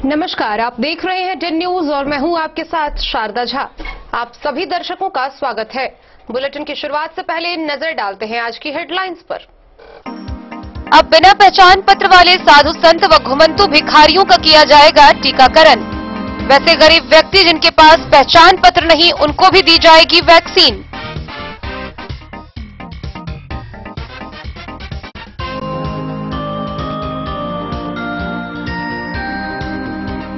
नमस्कार, आप देख रहे हैं 10 न्यूज और मैं हूं आपके साथ शारदा झा। आप सभी दर्शकों का स्वागत है। बुलेटिन की शुरुआत से पहले नजर डालते हैं आज की हेडलाइंस पर। अब बिना पहचान पत्र वाले साधु संत व घुमंतु भिखारियों का किया जाएगा टीकाकरण। वैसे गरीब व्यक्ति जिनके पास पहचान पत्र नहीं, उनको भी दी जाएगी वैक्सीन।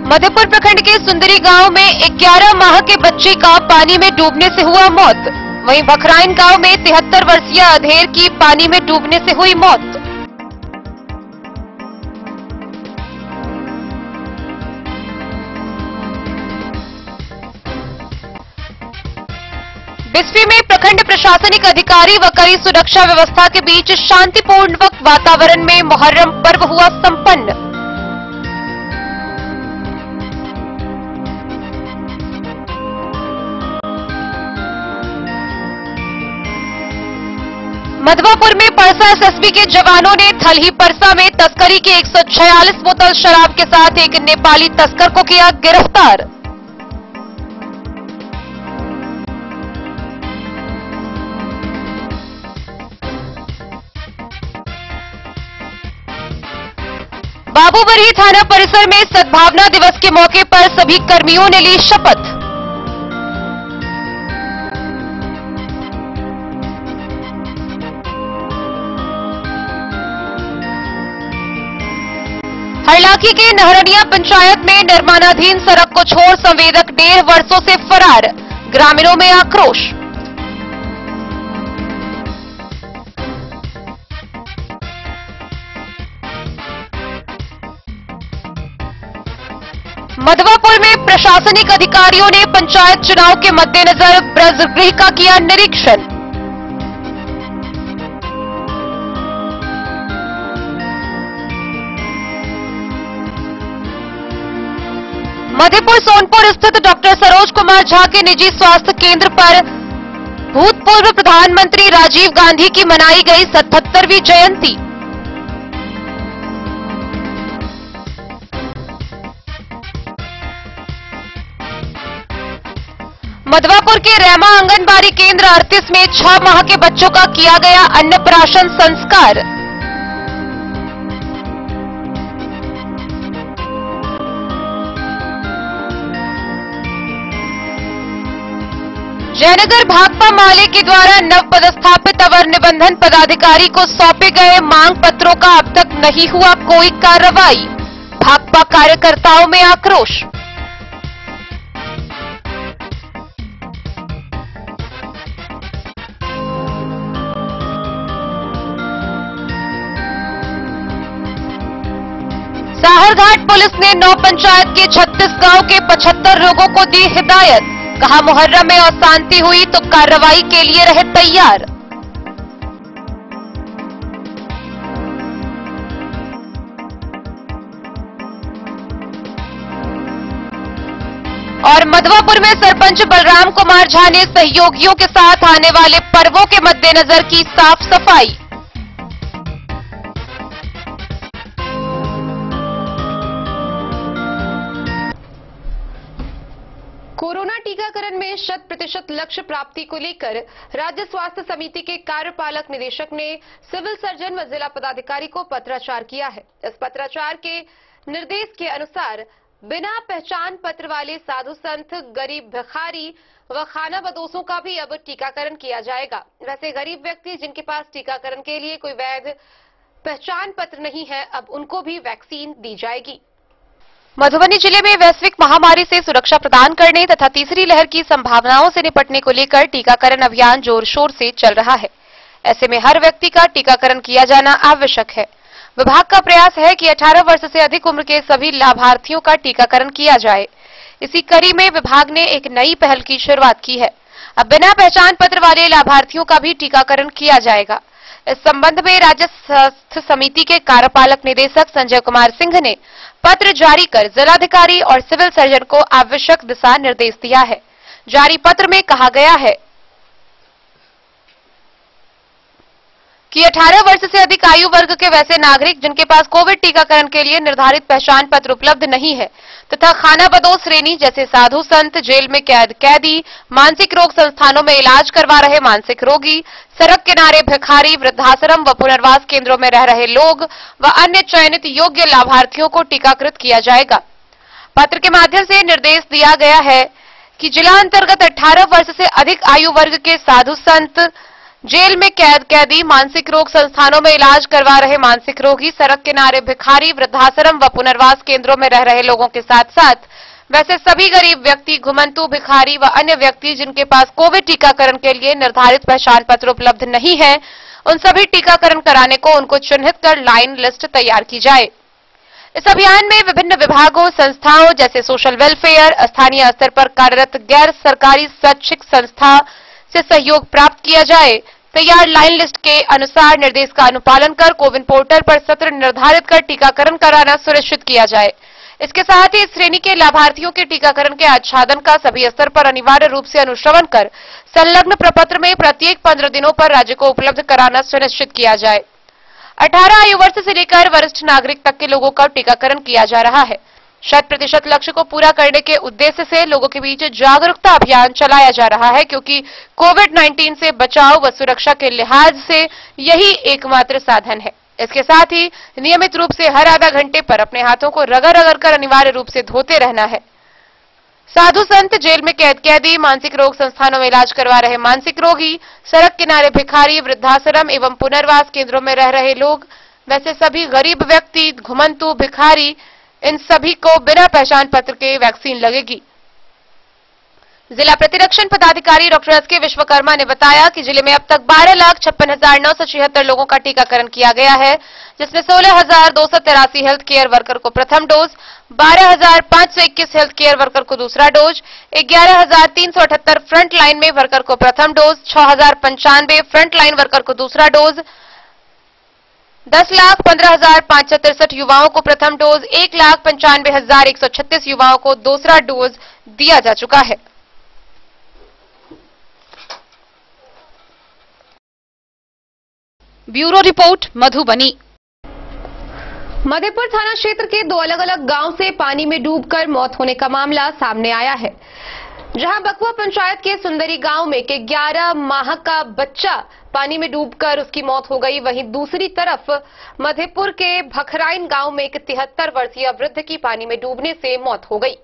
मधुपुर प्रखंड के सुंदरी गांव में 11 माह के बच्चे का पानी में डूबने से हुआ मौत। वहीं बखराइन गांव में 73 वर्षीय अधेर की पानी में डूबने से हुई मौत। बिस्फी में प्रखंड प्रशासनिक अधिकारी व कड़ी सुरक्षा व्यवस्था के बीच शांतिपूर्ण वातावरण में मुहर्रम पर्व हुआ संपन्न। मधवापुर में परसा एसएसबी के जवानों ने थलही परसा में तस्करी की 146 बोतल शराब के साथ एक नेपाली तस्कर को किया गिरफ्तार। बाबूबरही थाना परिसर में सद्भावना दिवस के मौके पर सभी कर्मियों ने ली शपथ। हरलाखी के नहरनिया पंचायत में निर्माणाधीन सड़क को छोड़ संवेदक 1.5 वर्षों से फरार, ग्रामीणों में आक्रोश। मधवापुर में प्रशासनिक अधिकारियों ने पंचायत चुनाव के मद्देनजर ब्रजगृह का किया निरीक्षण। मधेपुर सोनपुर स्थित डॉक्टर सरोज कुमार झा के निजी स्वास्थ्य केंद्र पर भूतपूर्व प्रधानमंत्री राजीव गांधी की मनाई गई 77वीं जयंती। मधवापुर के रेमा आंगनबाड़ी केंद्र 38 में 6 माह के बच्चों का किया गया अन्नप्राशन संस्कार। जयनगर भाकपा माले के द्वारा नव पदस्थापित अवर निबंधन पदाधिकारी को सौंपे गए मांग पत्रों का अब तक नहीं हुआ कोई कार्रवाई, भाकपा कार्यकर्ताओं में आक्रोश। साहरघाट पुलिस ने 9 पंचायत के 36 गांव के 75 लोगों को दी हिदायत, कहा मुहर्रम में अशांति हुई तो कार्रवाई के लिए रहे तैयार। और मधवापुर में सरपंच बलराम कुमार झा ने सहयोगियों के साथ आने वाले पर्वों के मद्देनजर की साफ सफाई। कोरोना टीकाकरण में 100% लक्ष्य प्राप्ति को लेकर राज्य स्वास्थ्य समिति के कार्यपालक निदेशक ने सिविल सर्जन व जिला पदाधिकारी को पत्राचार किया है। इस पत्राचार के निर्देश के अनुसार बिना पहचान पत्र वाले साधु संत, गरीब भिखारी व खाना बदोशों का भी अब टीकाकरण किया जाएगा। वैसे गरीब व्यक्ति जिनके पास टीकाकरण के लिए कोई वैध पहचान पत्र नहीं है, अब उनको भी वैक्सीन दी जाएगी। मधुबनी जिले में वैश्विक महामारी से सुरक्षा प्रदान करने तथा तीसरी लहर की संभावनाओं से निपटने को लेकर टीकाकरण अभियान जोर शोर से चल रहा है। ऐसे में हर व्यक्ति का टीकाकरण किया जाना आवश्यक है। विभाग का प्रयास है कि 18 वर्ष से अधिक उम्र के सभी लाभार्थियों का टीकाकरण किया जाए। इसी कड़ी में विभाग ने एक नई पहल की शुरुआत की है। अब बिना पहचान पत्र वाले लाभार्थियों का भी टीकाकरण किया जाएगा। इस संबंध में राज्य स्वास्थ्य समिति के कार्यपालक निदेशक संजय कुमार सिंह ने पत्र जारी कर जिलाधिकारी और सिविल सर्जन को आवश्यक दिशा निर्देश दिया है। जारी पत्र में कहा गया है कि 18 वर्ष से अधिक आयु वर्ग के वैसे नागरिक जिनके पास कोविड टीकाकरण के लिए निर्धारित पहचान पत्र उपलब्ध नहीं है तथा खानाबदोश श्रेणी जैसे साधु संत, जेल में कैदी, मानसिक रोग संस्थानों में इलाज करवा रहे मानसिक रोगी, सड़क किनारे भिखारी, वृद्धाश्रम व पुनर्वास केंद्रों में रह रहे लोग व अन्य चयनित योग्य लाभार्थियों को टीकाकृत किया जाएगा। पत्र के माध्यम से निर्देश दिया गया है कि जिला अंतर्गत 18 वर्ष से अधिक आयु वर्ग के साधु संत, जेल में कैदी, मानसिक रोग संस्थानों में इलाज करवा रहे मानसिक रोगी, सड़क किनारे भिखारी, वृद्धाश्रम व पुनर्वास केंद्रों में रह रहे लोगों के साथ साथ वैसे सभी गरीब व्यक्ति, घुमंतु, भिखारी व अन्य व्यक्ति जिनके पास कोविड टीकाकरण के लिए निर्धारित पहचान पत्र उपलब्ध नहीं है, उन सभी टीकाकरण कराने को उनको चिन्हित कर लाइन लिस्ट तैयार की जाए। इस अभियान में विभिन्न विभागों, संस्थाओं जैसे सोशल वेलफेयर, स्थानीय स्तर पर कार्यरत गैर सरकारी स्वैच्छिक संस्था से सहयोग प्राप्त किया जाए। तैयार लाइन लिस्ट के अनुसार निर्देश का अनुपालन कर कोविन पोर्टल पर सत्र निर्धारित कर टीकाकरण कराना सुनिश्चित किया जाए। इसके साथ ही इस श्रेणी के लाभार्थियों के टीकाकरण के आच्छादन का सभी स्तर पर अनिवार्य रूप से अनुश्रवण कर संलग्न प्रपत्र में प्रत्येक 15 दिनों पर राज्य को उपलब्ध कराना सुनिश्चित किया जाए। 18 आयु वर्ष से लेकर वरिष्ठ नागरिक तक के लोगों का टीकाकरण किया जा रहा है। 100% लक्ष्य को पूरा करने के उद्देश्य से लोगों के बीच जागरूकता अभियान चलाया जा रहा है, क्योंकि कोविड-19 से बचाव व सुरक्षा के लिहाज से यही एकमात्र साधन है। इसके साथ ही नियमित रूप से हर आधा घंटे पर अपने हाथों को रगड़ कर अनिवार्य रूप से धोते रहना है। साधु संत, जेल में कैदी, मानसिक रोग संस्थानों में इलाज करवा रहे मानसिक रोगी, सड़क किनारे भिखारी, वृद्धाश्रम एवं पुनर्वास केंद्रों में रह रहे लोग, वैसे सभी गरीब व्यक्ति, घुमंतु, भिखारी, इन सभी को बिना पहचान पत्र के वैक्सीन लगेगी। जिला प्रतिरक्षण पदाधिकारी डॉक्टर एस के विश्वकर्मा ने बताया कि जिले में अब तक 12,56,976 लोगों का टीकाकरण किया गया है, जिसमें 16,283 हेल्थ केयर वर्कर को प्रथम डोज, 12,521 हेल्थ केयर वर्कर को दूसरा डोज, 11,378 फ्रंट लाइन में वर्कर को प्रथम डोज, 6,095 फ्रंट लाइन वर्कर को दूसरा डोज, 10,15,563 युवाओं को प्रथम डोज, 1,95,136 युवाओं को दूसरा डोज दिया जा चुका है। Bureau report, Madhubani. मधेपुर थाना क्षेत्र के 2 अलग-अलग गांव से पानी में डूबकर मौत होने का मामला सामने आया है, जहां बकुआ पंचायत के सुंदरी गांव में के 11 माह का बच्चा पानी में डूबकर उसकी मौत हो गई। वहीं दूसरी तरफ मधेपुर के भखराइन गांव में एक 73 वर्षीय वृद्ध की पानी में डूबने से मौत हो गई।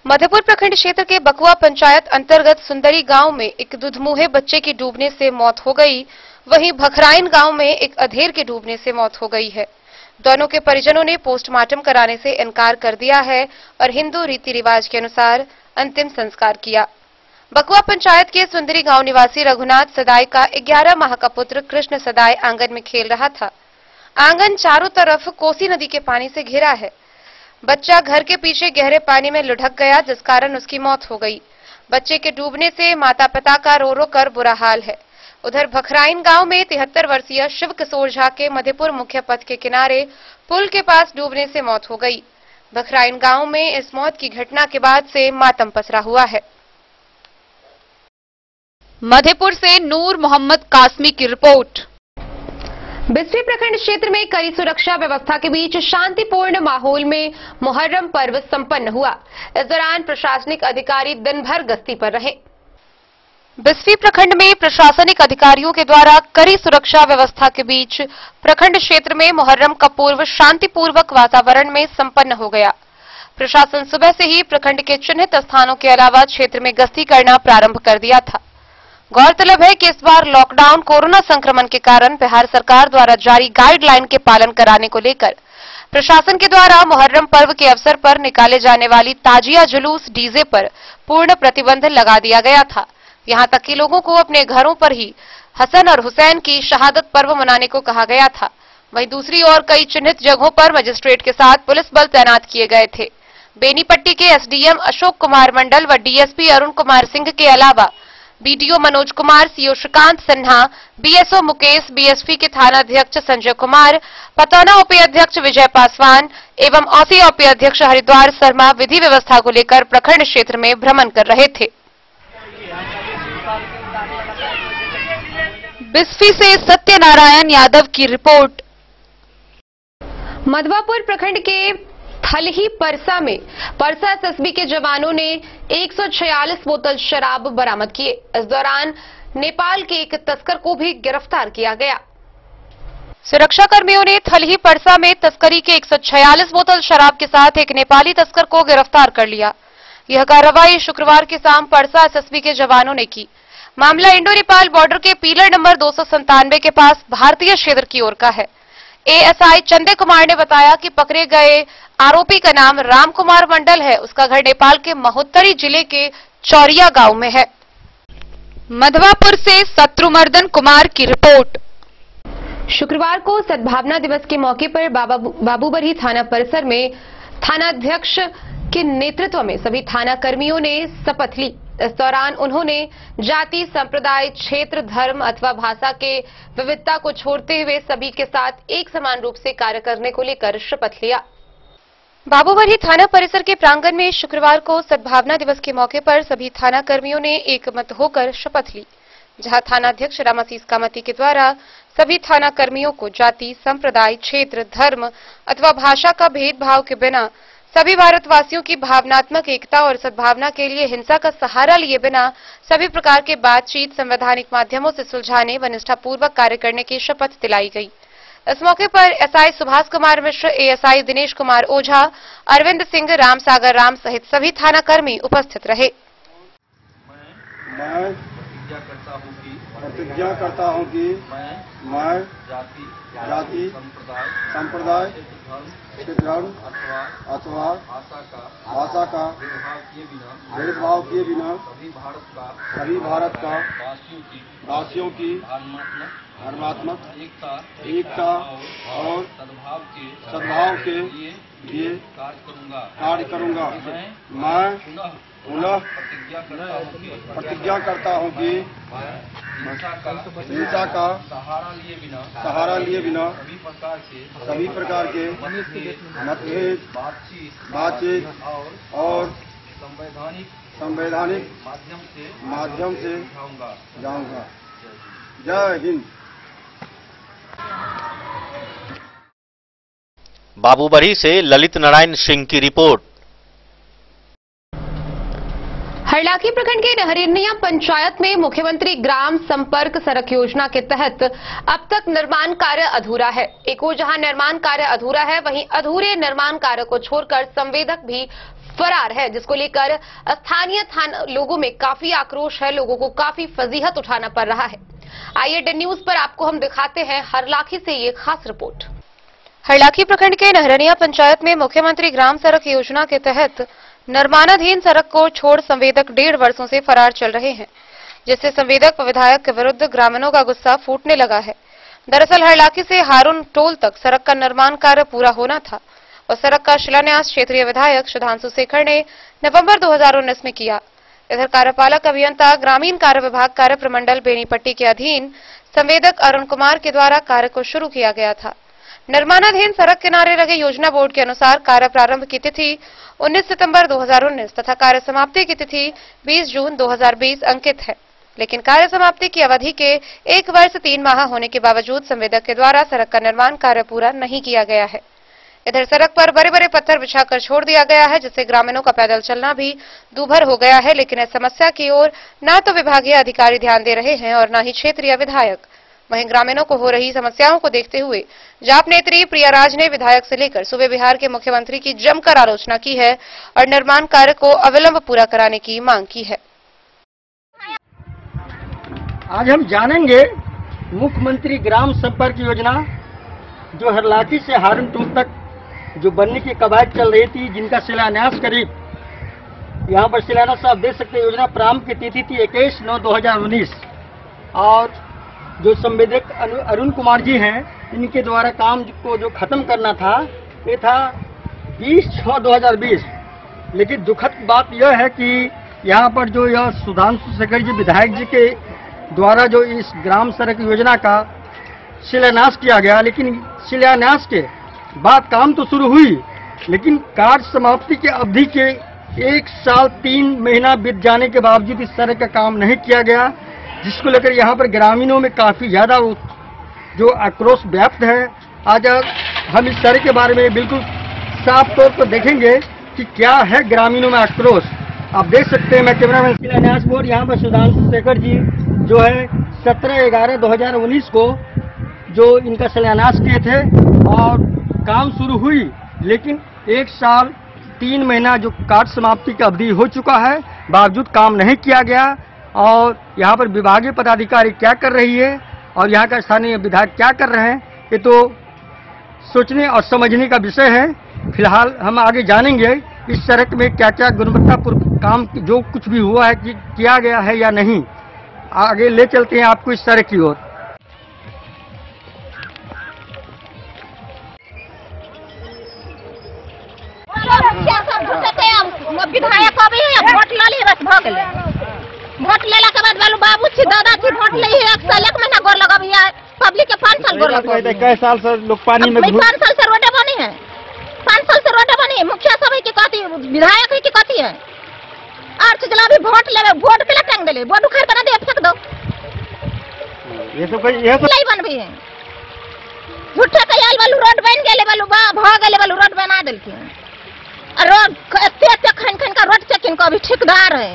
मधेपुर प्रखंड क्षेत्र के बकुआ पंचायत अंतर्गत सुंदरी गांव में एक दुधमुहे बच्चे की डूबने से मौत हो गई। वहीं भखराइन गांव में एक अधेड़ के डूबने से मौत हो गई है। दोनों के परिजनों ने पोस्टमार्टम कराने से इनकार कर दिया है और हिंदू रीति रिवाज के अनुसार अंतिम संस्कार किया। बकुआ पंचायत के सुंदरी गांव निवासी रघुनाथ सदाई का 11 माह का पुत्र कृष्ण सदाई आंगन में खेल रहा था। आंगन चारों तरफ कोसी नदी के पानी से घिरा है। बच्चा घर के पीछे गहरे पानी में लुढ़क गया, जिस कारण उसकी मौत हो गई। बच्चे के डूबने से माता पिता का रो रो कर बुरा हाल है। उधर भखराइन गांव में 73 वर्षीय शिव किशोर झा के मधेपुर मुख्य पथ के किनारे पुल के पास डूबने से मौत हो गई। भखराइन गांव में इस मौत की घटना के बाद से मातम पसरा हुआ है। मधेपुर से नूर मोहम्मद कासमी की रिपोर्ट। बिस्फी प्रखंड क्षेत्र में कड़ी सुरक्षा व्यवस्था के बीच शांतिपूर्ण माहौल में मुहर्रम पर्व संपन्न हुआ। इस दौरान प्रशासनिक अधिकारी दिन भर गश्ती पर रहे। बिस्फी प्रखंड में प्रशासनिक अधिकारियों के द्वारा कड़ी सुरक्षा व्यवस्था के बीच प्रखंड क्षेत्र में मुहर्रम का पर्व शांतिपूर्वक वातावरण में संपन्न हो गया। प्रशासन सुबह से ही प्रखंड के चिन्हित स्थानों के अलावा क्षेत्र में गश्ती करना प्रारंभ कर दिया था। गौरतलब है कि इस बार लॉकडाउन कोरोना संक्रमण के कारण बिहार सरकार द्वारा जारी गाइडलाइन के पालन कराने को लेकर प्रशासन के द्वारा मुहर्रम पर्व के अवसर पर निकाले जाने वाली ताजिया जुलूस डीजे पर पूर्ण प्रतिबंध लगा दिया गया था। यहां तक कि लोगों को अपने घरों पर ही हसन और हुसैन की शहादत पर्व मनाने को कहा गया था। वहीं दूसरी ओर कई चिन्हित जगहों पर मजिस्ट्रेट के साथ पुलिस बल तैनात किए गए थे। बेनीपट्टी के एसडीएम अशोक कुमार मंडल व डीएसपी अरुण कुमार सिंह के अलावा BDO Manoj Kumar, CO Shrikant Sinha, BSO Mukesh, BSP के थाना अध्यक्ष संजय कुमार, पतौना ओपी अध्यक्ष विजय पासवान एवं औसी ओपी अध्यक्ष हरिद्वार शर्मा विधि व्यवस्था को लेकर प्रखंड क्षेत्र में भ्रमण कर रहे थे। बिस्फी से सत्यनारायण यादव की रिपोर्ट। मधवापुर प्रखंड के थलही परसा में परसा एसएसबी के जवानों ने 146 बोतल शराब बरामद किए। इस दौरान नेपाल के एक तस्कर को भी गिरफ्तार किया गया। सुरक्षा कर्मियों ने थलही परसा में तस्करी के 146 बोतल शराब के साथ एक नेपाली तस्कर को गिरफ्तार कर लिया। यह कार्रवाई शुक्रवार की शाम परसा एसएसबी के जवानों ने की। मामला इंडो नेपाल बॉर्डर के पिलर नंबर 297 के पास भारतीय क्षेत्र की ओर का है। एएसआई चंदे कुमार ने बताया कि पकड़े गए आरोपी का नाम राम कुमार मंडल है। उसका घर नेपाल के महोत्तरी जिले के चौरिया गांव में है। मधवापुर से शत्रुमर्दन कुमार की रिपोर्ट। शुक्रवार को सद्भावना दिवस के मौके पर बाबूबरही थाना परिसर में थानाध्यक्ष के नेतृत्व में सभी थाना कर्मियों ने शपथ ली। इस दौरान उन्होंने जाति, संप्रदाय, क्षेत्र, धर्म अथवा भाषा के विविधता को छोड़ते हुए सभी के साथ एक समान रूप से कार्य करने को लेकर शपथ लिया। बाबूबरही थाना परिसर के प्रांगण में शुक्रवार को सद्भावना दिवस के मौके पर सभी थाना कर्मियों ने एकमत होकर शपथ ली, जहां थानाध्यक्ष रामाशीष कामती के द्वारा सभी थाना कर्मियों को जाति, संप्रदाय, क्षेत्र, धर्म अथवा भाषा का भेदभाव के बिना सभी भारतवासियों की भावनात्मक एकता और सद्भावना के लिए हिंसा का सहारा लिए बिना सभी प्रकार के बातचीत संवैधानिक माध्यमों से सुलझाने व निष्ठापूर्वक कार्य करने की शपथ दिलाई गई। इस मौके पर एसआई सुभाष कुमार मिश्र, एएसआई दिनेश कुमार ओझा, अरविंद सिंह, राम सागर राम सहित सभी थाना कर्मी उपस्थित रहे। मैं प्रतिज्ञा करता हूँ कि मैं जाति, संप्रदाय, धर्म अथवा भाषा का भेदभाव किए बिना सभी भारत का वासियों की भावनात्मक एकता और सद्भाव के लिए कार्य करूँगा। मैं पुनः प्रतिज्ञा करता हूँ कि हिंसा का सहारा लिए बिना सभी प्रकार के मतभेद, बातचीत और संवैधानिक माध्यम से जाऊंगा। जय हिंद। बाबूबरही से ललित नारायण सिंह की रिपोर्ट। हरलाखी प्रखंड के नहरेनिया पंचायत में मुख्यमंत्री ग्राम संपर्क सड़क योजना के तहत अब तक निर्माण कार्य अधूरा है। एक ओर जहां निर्माण कार्य अधूरा है, वहीं अधूरे निर्माण कार्य को छोड़कर संवेदक भी फरार है, जिसको लेकर स्थानीय लोगों में काफी आक्रोश है। लोगों को काफी फजीहत उठाना पड़ रहा है। आइए डे न्यूज पर आपको हम दिखाते हैं हरलाखी से ये खास रिपोर्ट। हरलाखी प्रखंड के नहरेनिया पंचायत में मुख्यमंत्री ग्राम सड़क योजना के तहत निर्माणाधीन सड़क को छोड़ संवेदक 1.5 वर्षों से फरार चल रहे हैं, जिससे संवेदक व विधायक के विरुद्ध ग्रामीणों का गुस्सा फूटने लगा है। दरअसल हरलाखी से हारून टोल तक सड़क का निर्माण कार्य पूरा होना था और सड़क का शिलान्यास क्षेत्रीय विधायक सुधांशु शेखर ने नवंबर 2019 में किया। इधर कार्यपालक अभियंता ग्रामीण कार्य विभाग कार्य प्रमंडल बेनीपट्टी के अधीन संवेदक अरुण कुमार के द्वारा कार्य को शुरू किया गया था। निर्माणाधीन सड़क किनारे लगे योजना बोर्ड के अनुसार कार्य प्रारंभ की तिथि 19 सितंबर 2019 तथा कार्य समाप्ति की तिथि 20 जून 2020 अंकित है, लेकिन कार्य समाप्ति की अवधि के 1 वर्ष 3 माह होने के बावजूद संवेदक के द्वारा सड़क का निर्माण कार्य पूरा नहीं किया गया है। इधर सड़क पर बड़े बड़े पत्थर बिछाकर छोड़ दिया गया है, जिससे ग्रामीणों का पैदल चलना भी दूभर हो गया है। लेकिन इस समस्या की ओर न तो विभागीय अधिकारी ध्यान दे रहे हैं और न ही क्षेत्रीय विधायक। वहीं ग्रामीणों को हो रही समस्याओं को देखते हुए जाप नेत्री प्रियाराज ने विधायक से लेकर सूबे बिहार के मुख्यमंत्री की जमकर आलोचना की है और निर्माण कार्य को अविलंब पूरा कराने की मांग की है। आज हम जानेंगे मुख्यमंत्री ग्राम संपर्क योजना जो हरलाखी से हारून टोल तक जो बनने की कवायद चल रही थी, जिनका शिलान्यास करीब यहाँ पर शिलान्यास आप देख सकते हैं। योजना प्रारंभ की तिथि थी 21/9/2019 और जो संवेदक अरुण कुमार जी हैं, इनके द्वारा काम को जो खत्म करना था ये था 20/6/2020। लेकिन दुखद बात यह है कि यहाँ पर जो यह सुधांशु शेखर जी विधायक जी के द्वारा जो इस ग्राम सड़क योजना का शिलान्यास किया गया, लेकिन शिलान्यास के बाद काम तो शुरू हुई, लेकिन कार्य समाप्ति की अवधि के 1 साल 3 महीना बीत जाने के बावजूद इस सड़क का काम नहीं किया गया। जिसको लेकर यहाँ पर ग्रामीणों में काफी ज्यादा जो आक्रोश व्याप्त है। आज हम इस सड़क के बारे में बिल्कुल साफ तौर पर देखेंगे कि क्या है ग्रामीणों में आक्रोश। आप देख सकते हैं, मैं कैमरामैन शिलान्यास बोर्ड यहाँ पर सुधांशु शेखर जी जो है 17/11/2019 को जो इनका शिलान्यास किए थे और काम शुरू हुई, लेकिन 1 साल 3 महीना जो कार्य समाप्ति की अवधि हो चुका है, बावजूद काम नहीं किया गया। और यहाँ पर विभागीय पदाधिकारी क्या कर रही है और यहाँ का स्थानीय विधायक क्या कर रहे हैं, ये तो सोचने और समझने का विषय है। फिलहाल हम आगे जानेंगे इस सड़क में क्या क्या गुणवत्तापूर्ण काम जो कुछ भी हुआ है कि किया गया है या नहीं। आगे ले चलते हैं आपको इस सड़क की ओर। विधायक वोट ली बस भ गेलै। वोट लेला के बाद बोलू बाबू छी दादा छी वोट ले 1 साल 1 महीना गोर लगब या पब्लिक के 5 साल गोर लगब। कई साल से लोग पानी में 5 साल से रोड बनी है, 5 साल से रोड बनी है। मुखिया सब है कि कथी विधायक है कि कथी है। और चला भी वोट लेबे, वोट पे टांग देले, वोट उखाड़ बना दे फेंक दो। ये सब नहीं बनबी है झूठा कयाल वालू रोड बन गेले वालू बा भ गेले वालू रोड बना देलके। और रोड एते खन खन का रोड चेकिंग का भी ठेकेदार है।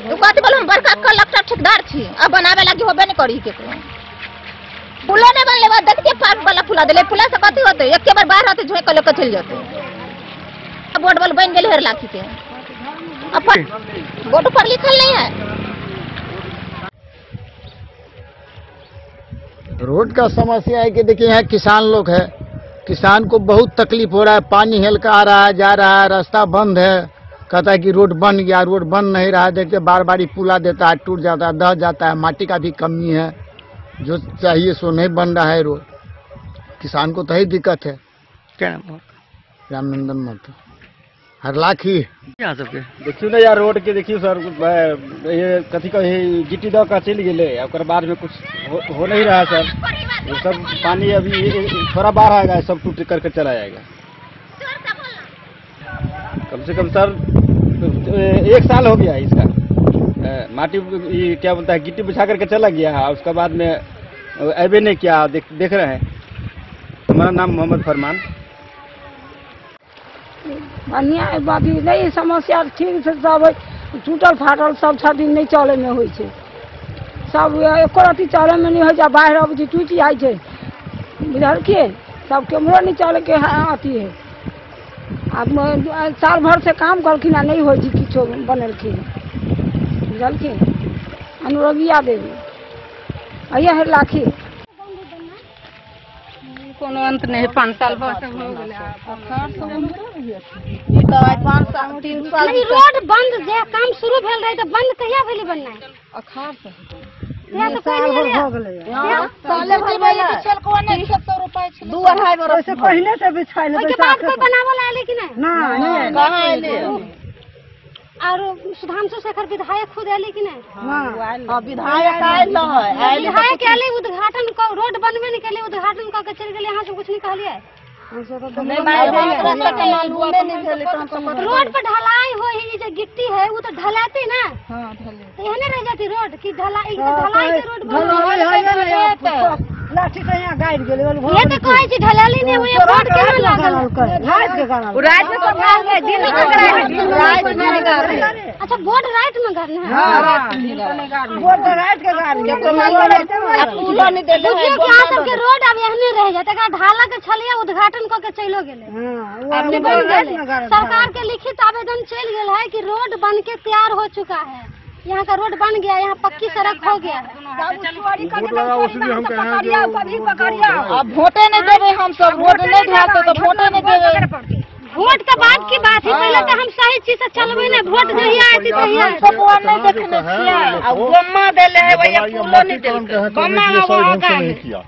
तो कहते बोलो हम बड़का कलेक्टर ठेकेदार छी, अब बनावे लगी होबे नहीं करी केकरो। पुला नहीं बनले बाद देखते पाइप वाला पुला देले, पुला से कथी होते एक बार बाहर आते झोंक लेके चल जाते। अब बोर्ड वाल बन गेले हर लाठी के, अब बोर्ड पर लिखल नहीं है। रोड का समस्या है कि देखिए यहाँ किसान लोग है, किसान को बहुत तकलीफ हो रहा है। पानी हेलका आ रहा है, जा रहा है, रास्ता बंद है, कहता है कि रोड बन गया, रोड बन नहीं रहा है। देखिए बार बार ही पुला देता है, टूट जाता है, दह जाता है। माटी का भी कमी है, जो चाहिए सो नहीं बन रहा है रोड। किसान को तो ही दिक्कत है। क्या नाम? रामनंदन मत हरलाखी। यहाँ सबके देखियो ना यार रोड के देखियो सर, ये कथी का गिट्टी दो का चल गए और बाद में कुछ हो नहीं रहा सर। ये सब पानी अभी थोड़ा बाहर आएगा सब टूट करके चला जाएगा। कम से कम सर 1 साल हो गया इसका। माटी क्या बोलता है गिट्टी बिछा करके चला गया है, उसके बाद में ऐबे नहीं किया। देख रहे हैं। हमारा नाम मोहम्मद फरमान। बढ़िया है बाकी नहीं समस्या ठीक से सब टूटल फाटल सब 6 दिन नहीं चले में होइ छै। सब एको रती चले में नहीं हो जा, बाहर अब जी टूट जाइ छै बुझलखिन। सब कैमरो नहीं चले के अथी है। अब साल भर से काम करखिन नहीं हो जी किछो बनलखिन बुझलखिन। अनुरोगिया देवी अइया है लाखी कोनो अंत नहीं। 5 साल हो गेलै। 5 साल 3 साल रोड बंद जे काम शुरू भेल रहे तो बंद कहिया भेलै बननाइ? अखाड़ से तो साल भर हो गेलै। साले भर में बिछल कोने 600 रुपए छलै। 2-2.5 बरस से पहले से बिछाइले पैसा। के बाद कोई बनावल आले कि नहीं? नहीं कहां आले। और सुधांशु शेखर विधायक खुद आले कि नहीं? हां विधायक आयल है। विधायक आले उद्घाटन को रोड बनबे नहीं केले, उद्घाटन क के चल गेले। यहां से कुछ नहीं कहलिए। रोड पर ढलाई हो ही जो गिट्टी है वो तो ढलाते ना। हां ढले तो एहने रह जाती रोड की ढलाई के रोड लाठी से यहां गाड़ गेले। ये तो कहै छी ढलाली नहीं हुई रोड केना लागल रात के कारण। रात में सब भाग गए, दिन में रात में गाड़ी। अच्छा बोर्ड रात में गाड़ी है। हां रात में गाड़ी बोर्ड रात के गाड़ी जब पुलो नहीं देले है। क्या सब के रोड अब एहने रह जाते का ढाला के छलिया उद्घाटन क के चलो गेले। हां अब बन गेले। सरकार के लिखित आवेदन चल गेल है कि रोड बन के तैयार हो चुका है। यहाँ का रोड बन गया, यहाँ पक्की सड़क हो गया। अब वोटे नहीं देवे हम सब, वोट नहीं ढाते तो वोटे नहीं देवे। वोट के बाद की बात है, पहले तो हम सही चीज से चलबे ना। वोट जहिया आती तहिया सबवा नहीं देखने छिया। अब गम्मा देले है भैया, पुलो नहीं देले। गम्मा वहां का किया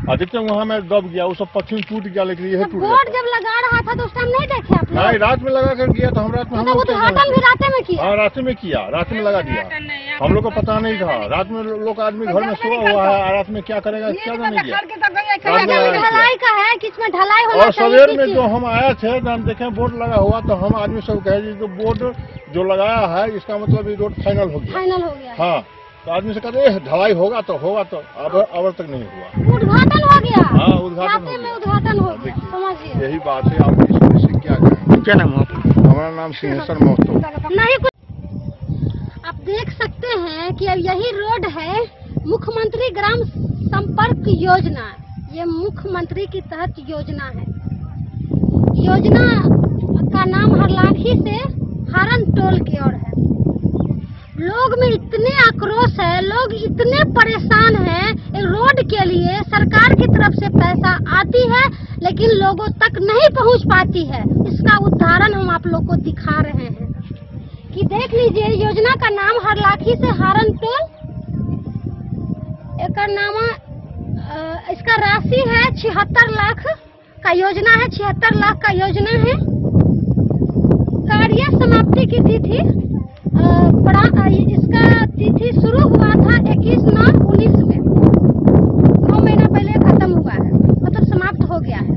अधिकतर वहाँ में दब गया, वो सब पश्चिम टूट गया। लेकिन ये टूट गया। बोर्ड जब लगा रहा था तो उस टाइम नहीं देखे आप लोग? नहीं, रात में लगा कर किया तो हम रात में उद्घाटन भी रात में किया। हाँ रात में किया, रात में लगा दिया। हम लोग को पता नहीं था। रात में लोग आदमी घर में सोया हुआ है, रात में क्या करेगा क्या नहीं किया। ढलाई का है कि इसमें ढलाई होना और सवेर में जो हम आए थे तो हम देखे बोर्ड लगा हुआ, तो हम आदमी सब कहे जो बोर्ड जो लगाया है इसका मतलब ये रोड फाइनल हो गया। फाइनल हो गया। हाँ तो आदमी से कहते ढलाई होगा तो अब तक नहीं हुआ। उद्घाटन हो गया। हाँ, उद्घाटन हो गया। उद्घाटन हो गया। समझिए, यही बात है। आप इसमें क्या कहें? क्या नाम है आपका? हमारा नाम सिंहेश्वर महतो। नहीं कुछ आप देख सकते हैं कि अब यही रोड है मुख्यमंत्री ग्राम संपर्क योजना। ये मुख्यमंत्री की तहत योजना है। योजना का नाम हरलाखी से हारन टोल की ओर है। लोग में इतने आक्रोश है, लोग इतने परेशान हैं रोड के लिए। सरकार की तरफ से पैसा आती है लेकिन लोगों तक नहीं पहुंच पाती है। इसका उदाहरण हम आप लोग को दिखा रहे हैं कि देख लीजिए, योजना का नाम हरलाखी से हारन टोल। इसका राशि है 76 लाख का योजना है। 76 लाख का योजना है। कार्य समाप्ति की तिथि इसका तिथि शुरू हुआ था 21/9/19 में। 9 महीना पहले खत्म हुआ है, मतलब समाप्त हो गया है।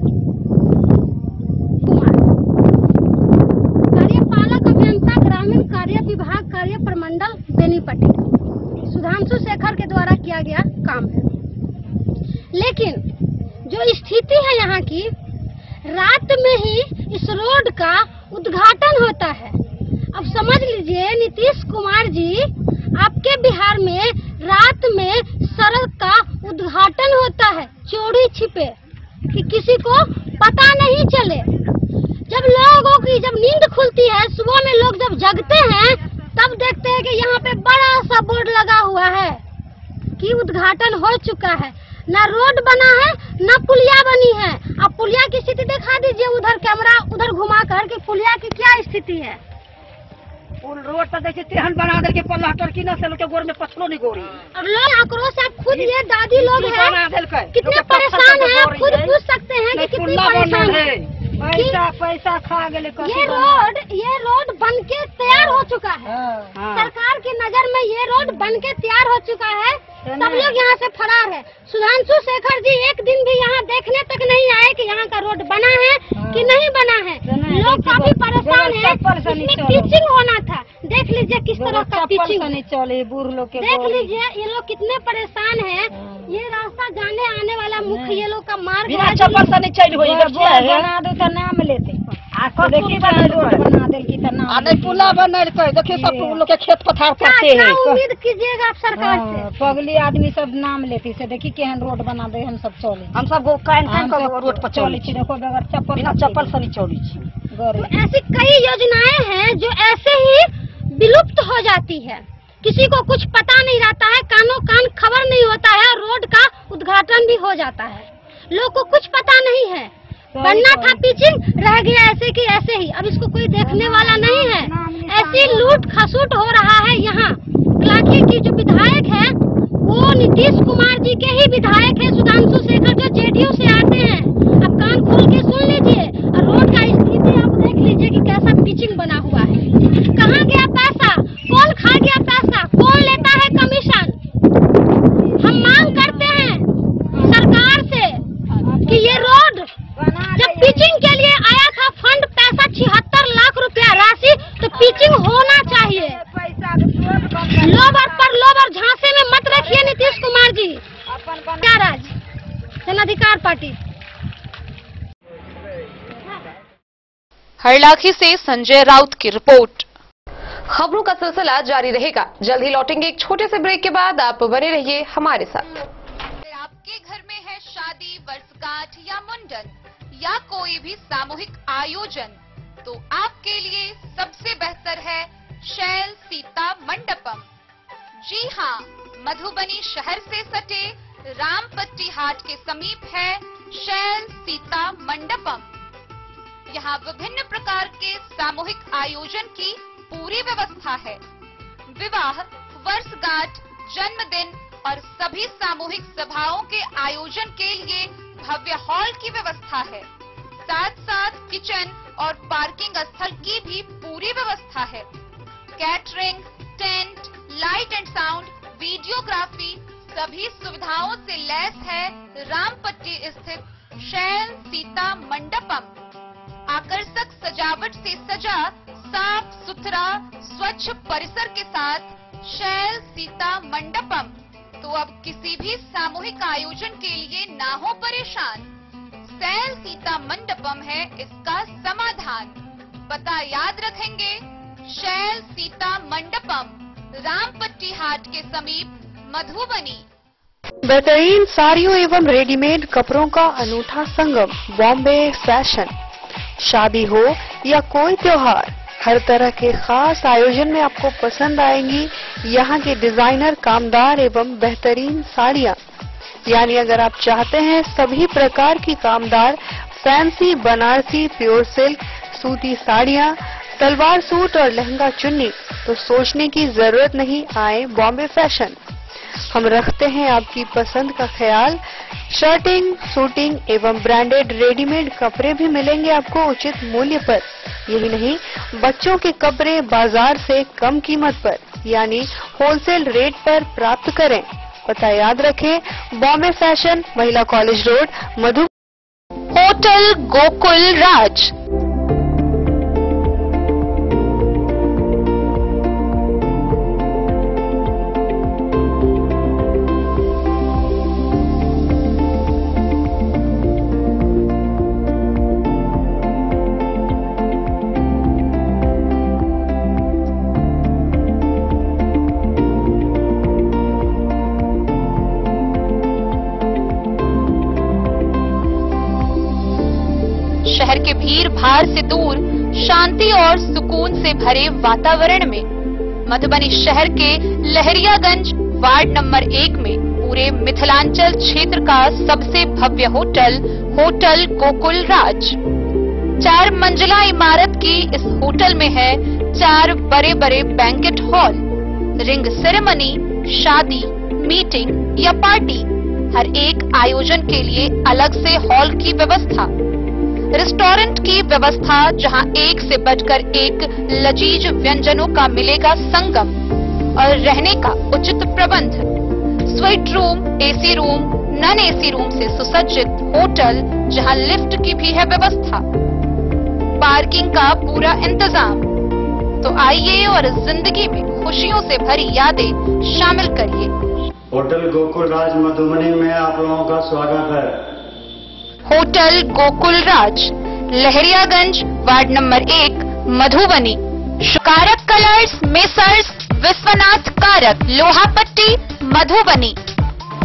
कार्यपालक अभियंता ग्रामीण कार्य विभाग कार्य प्रमंडल बेनीपट्टी सुधांशु शेखर के द्वारा किया गया काम है। लेकिन जो स्थिति है यहाँ की, रात में ही इस रोड का उद्घाटन होता है। अब समझ लीजिए नीतीश कुमार जी, आपके बिहार में रात में सड़क का उद्घाटन होता है चोरी छिपे, कि किसी को पता नहीं चले। जब लोगों की जब नींद खुलती है, सुबह में लोग जब जगते हैं, तब देखते हैं कि यहाँ पे बड़ा सा बोर्ड लगा हुआ है कि उद्घाटन हो चुका है। ना रोड बना है, ना पुलिया बनी है। अब पुलिया की स्थिति दिखा दीजिए, उधर कैमरा उधर घुमा कर कि पुलिया की क्या स्थिति है। रोड पर देखिए तेहन बना दे के पल्लाटर की ना से लोग के गोर में पत्थरों नहीं गोरी। और लोग आक्रोश, आप खुद ये दादी लोग हैं कितने परेशान हैं, आप खुद पूछ सकते हैं कि कितनी परेशान है। पैसा खा गए। ये रोड बन के तैयार हो चुका है। सरकार की नजर में ये रोड बन के तैयार हो चुका है। सब लोग यहाँ से फरार है। सुधांशु शेखर जी एक दिन भी यहाँ देखने तक नहीं आए कि यहाँ का रोड बना है कि नहीं बना है। लोग काफी परेशान है। इसमें पिचिंग होना था। देख लीजिए किस तरह का पिचिंग नहीं चले, बूढ़ लोग के देख लीजिए, ये लोग कितने परेशान है। ये रास्ता जाने आने वाला मुख्य ये लोग का मार्ग बिना चप्पल से नहीं चल बना दो तो नाम लेते। देखिए बना दे की नाम पुला बना देखिए सब लोग के खेत पथार करते हैं। उम्मीद कीजिएगा आप सरकार से। पगली आदमी सब नाम लेती से देखिए केहन रोड बना दे, हम सब चले। हम सब रोड पर चले देखो बगैर चप्पल बिना चप्पल से नहीं चली। तो ऐसी कई योजनाएं हैं जो ऐसे ही विलुप्त हो जाती है। किसी को कुछ पता नहीं रहता है, कानों कान खबर नहीं होता है, रोड का उद्घाटन भी हो जाता है। लोग को कुछ पता नहीं है। बनना था पिचिंग, रह गया ऐसे की ऐसे ही। अब इसको कोई देखने वाला नहीं है। ऐसी लूट खसूट हो रहा है। यहाँ इलाके की जो विधायक है वो नीतीश कुमार जी के ही विधायक है, सुधांशु शेखर, जो जेडीयू से आते हैं। अब कान खोल के सुन लीजिए। और रोड का स्थिति आप देख लीजिए कि कैसा पिचिंग बना हुआ है। कहाँ गया पैसा, कौन खा गया पैसा, कौन लेता है कमीशन। हम मांग करते हैं सरकार से कि ये रोड जब पिचिंग के लिए आया था फंड पैसा 76 लाख रुपया राशि, तो पिचिंग होना चाहिए। लोबर पर लोबर झांसे में मत रखिए नीतीश कुमार जी। राज जनाधिकार पार्टी। हरलाखी से संजय राउत की रिपोर्ट। खबरों का सिलसिला जारी रहेगा। जल्द ही लौटेंगे एक छोटे से ब्रेक के बाद। आप बने रहिए हमारे साथ। आपके घर में है शादी, वर्षगांठ या मुंडन या कोई भी सामूहिक आयोजन, तो आपके लिए सबसे बेहतर है शैल सीता मंडपम। जी हां, मधुबनी शहर से सटे रामपट्टी हाट के समीप है शैल सीता मंडपम। यहाँ विभिन्न प्रकार के सामूहिक आयोजन की पूरी व्यवस्था है। विवाह, वर्षगांठ, जन्मदिन और सभी सामूहिक सभाओं के आयोजन के लिए भव्य हॉल की व्यवस्था है। साथ साथ किचन और पार्किंग स्थल की भी पूरी व्यवस्था है। Catering, tent, light and sound, videography सभी सुविधाओं से लैस है रामपट्टी स्थित शैल सीता मंडपम। आकर्षक सजावट से सजा साफ सुथरा स्वच्छ परिसर के साथ शैल सीता मंडपम। तो अब किसी भी सामूहिक आयोजन के लिए ना हो परेशान, शैल सीता मंडपम है इसका समाधान। पता याद रखेंगे, शैल सीता मंडपम, रामपट्टी हाट के समीप, मधुबनी। बेहतरीन साड़ियों एवं रेडीमेड कपड़ों का अनूठा संगम, बॉम्बे फैशन। शादी हो या कोई त्योहार, हर तरह के खास आयोजन में आपको पसंद आएंगी यहाँ के डिजाइनर, कामदार एवं बेहतरीन साड़ियाँ। यानी अगर आप चाहते हैं सभी प्रकार की कामदार, फैंसी, बनारसी, प्योर सिल्क, सूती साड़ियाँ, सलवार सूट और लहंगा चुन्नी, तो सोचने की जरूरत नहीं, आए बॉम्बे फैशन। हम रखते हैं आपकी पसंद का ख्याल। शर्टिंग, सूटिंग एवं ब्रांडेड रेडीमेड कपड़े भी मिलेंगे आपको उचित मूल्य पर। यही नहीं, बच्चों के कपड़े बाजार से कम कीमत पर, यानी होलसेल रेट पर प्राप्त करें। पता याद रखें, बॉम्बे फैशन, महिला कॉलेज रोड, मधु। होटल गोकुल राज। शहर के भीड़ भाड़ से दूर, शांति और सुकून से भरे वातावरण में, मधुबनी शहर के लहरियागंज वार्ड नंबर 1 में पूरे मिथिलांचल क्षेत्र का सबसे भव्य होटल, होटल गोकुल राज। 4 मंजिला इमारत की इस होटल में है 4 बड़े बड़े बैंकेट हॉल, रिंग सेरेमनी, शादी, मीटिंग या पार्टी, हर एक आयोजन के लिए अलग से हॉल की व्यवस्था, रेस्टोरेंट की व्यवस्था जहां एक से बढ़कर एक लजीज व्यंजनों का मिलेगा संगम, और रहने का उचित प्रबंध, suite room, AC room, non AC room से सुसज्जित होटल जहां लिफ्ट की भी है व्यवस्था, पार्किंग का पूरा इंतजाम। तो आइए और जिंदगी में खुशियों से भरी यादें शामिल करिए। होटल गोकुल राज मधुबनी में आप लोगों का स्वागत है। होटल गोकुल राज, लहरियागंज वार्ड नंबर 1, मधुबनी। कारक कलर्स, मेसर्स विश्वनाथ कारक, लोहापट्टी, मधुबनी।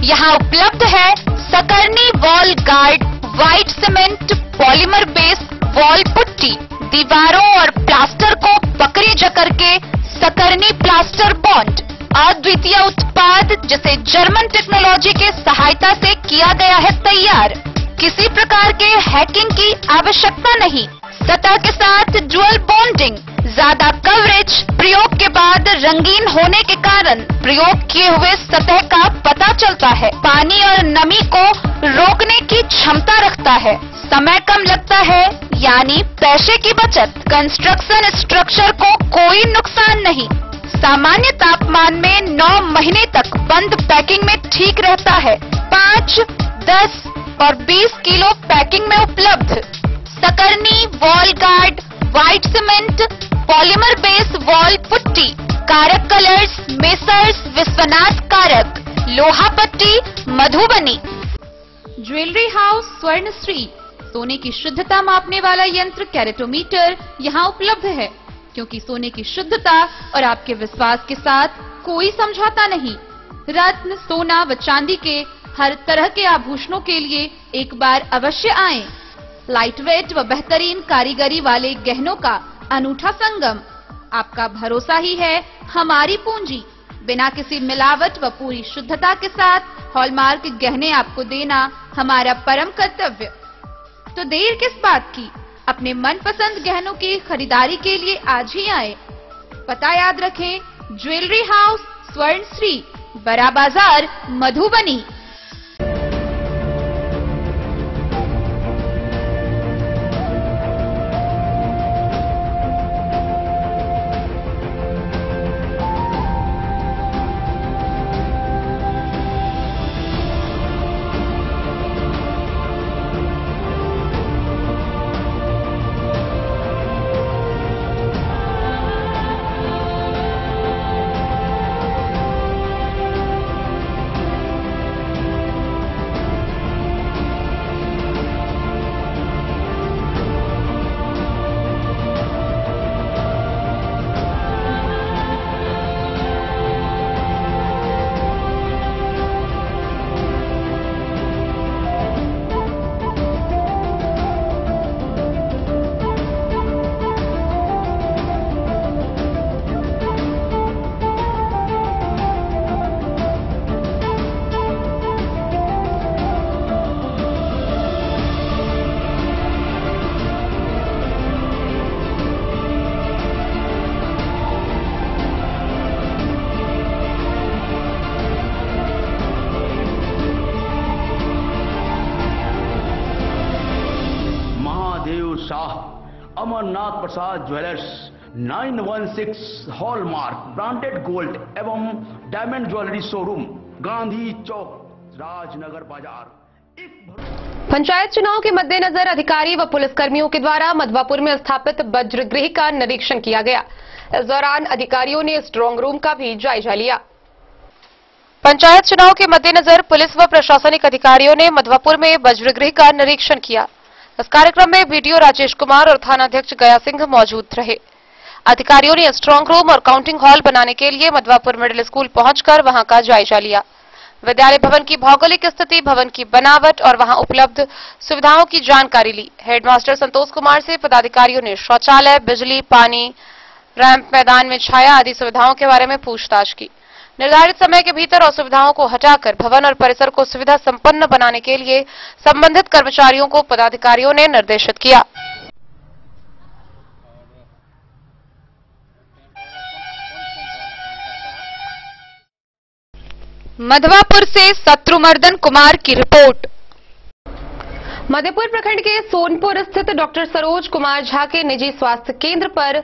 यहाँ उपलब्ध है Sakarni wall guard, white cement, polymer base wall putty, दीवारों और प्लास्टर को पकड़ी जकड़ के सकरनी प्लास्टर बॉन्ड, अद्वितीय उत्पाद जिसे जर्मन टेक्नोलॉजी के सहायता से किया गया है तैयार। किसी प्रकार के हैकिंग की आवश्यकता नहीं, सतह के साथ डुअल बॉन्डिंग, ज्यादा कवरेज, प्रयोग के बाद रंगीन होने के कारण प्रयोग किए हुए सतह का पता चलता है, पानी और नमी को रोकने की क्षमता रखता है, समय कम लगता है यानी पैसे की बचत, कंस्ट्रक्शन स्ट्रक्चर को कोई नुकसान नहीं, सामान्य तापमान में 9 महीने तक बंद पैकिंग में ठीक रहता है, 5, 10 और 20 किलो पैकिंग में उपलब्ध। Sakarni wall guard, white cement, polymer base wall putty, Karak colours, messrs Vishwanath Karak, Lohapatti, Madhubani. Jewellery house स्वर्ण श्री, सोने की शुद्धता मापने वाला यंत्र कैरेटोमीटर यहाँ उपलब्ध है, क्योंकि सोने की शुद्धता और आपके विश्वास के साथ कोई समझौता नहीं। रत्न, सोना व चांदी के हर तरह के आभूषणों के लिए एक बार अवश्य आएं। लाइट वेट व बेहतरीन कारीगरी वाले गहनों का अनूठा संगम, आपका भरोसा ही है हमारी पूंजी। बिना किसी मिलावट व पूरी शुद्धता के साथ हॉलमार्क गहने आपको देना हमारा परम कर्तव्य। तो देर किस बात की, अपने मनपसंद गहनों की खरीदारी के लिए आज ही आए। पता याद रखें, ज्वेलरी हाउस स्वर्ण श्री, बड़ा बाजार, मधुबनी। अमरनाथ प्रसाद ज्वेलर्स 916 हॉलमार्क ब्रांडेड गोल्ड एवं डायमंड ज्वेलरी शोरूम, गांधी चौक, राजनगर बाजार। पंचायत चुनाव के मद्देनजर अधिकारी व पुलिसकर्मियों के द्वारा मधवापुर में स्थापित वज्रगृह का निरीक्षण किया गया। इस दौरान अधिकारियों ने स्ट्रांग रूम का भी जायजा लिया। पंचायत चुनाव के मद्देनजर पुलिस व प्रशासनिक अधिकारियों ने मधवापुर में वज्रगृह का निरीक्षण किया। इस कार्यक्रम में बीडीओ राजेश कुमार और थानाध्यक्ष गया सिंह मौजूद रहे। अधिकारियों ने स्ट्रांग रूम और काउंटिंग हॉल बनाने के लिए मधवापुर मिडिल स्कूल पहुंचकर वहां का जायजा लिया। विद्यालय भवन की भौगोलिक स्थिति, भवन की बनावट और वहां उपलब्ध सुविधाओं की जानकारी ली। हेडमास्टर संतोष कुमार से पदाधिकारियों ने शौचालय, बिजली, पानी, रैंप, मैदान में छाया आदि सुविधाओं के बारे में पूछताछ की। निर्धारित समय के भीतर असुविधाओं को हटाकर भवन और परिसर को सुविधा संपन्न बनाने के लिए संबंधित कर्मचारियों को पदाधिकारियों ने निर्देशित किया। मधवापुर से शत्रुमर्दन कुमार की रिपोर्ट। मधेपुर प्रखंड के सोनपुर स्थित डॉक्टर सरोज कुमार झा के निजी स्वास्थ्य केंद्र पर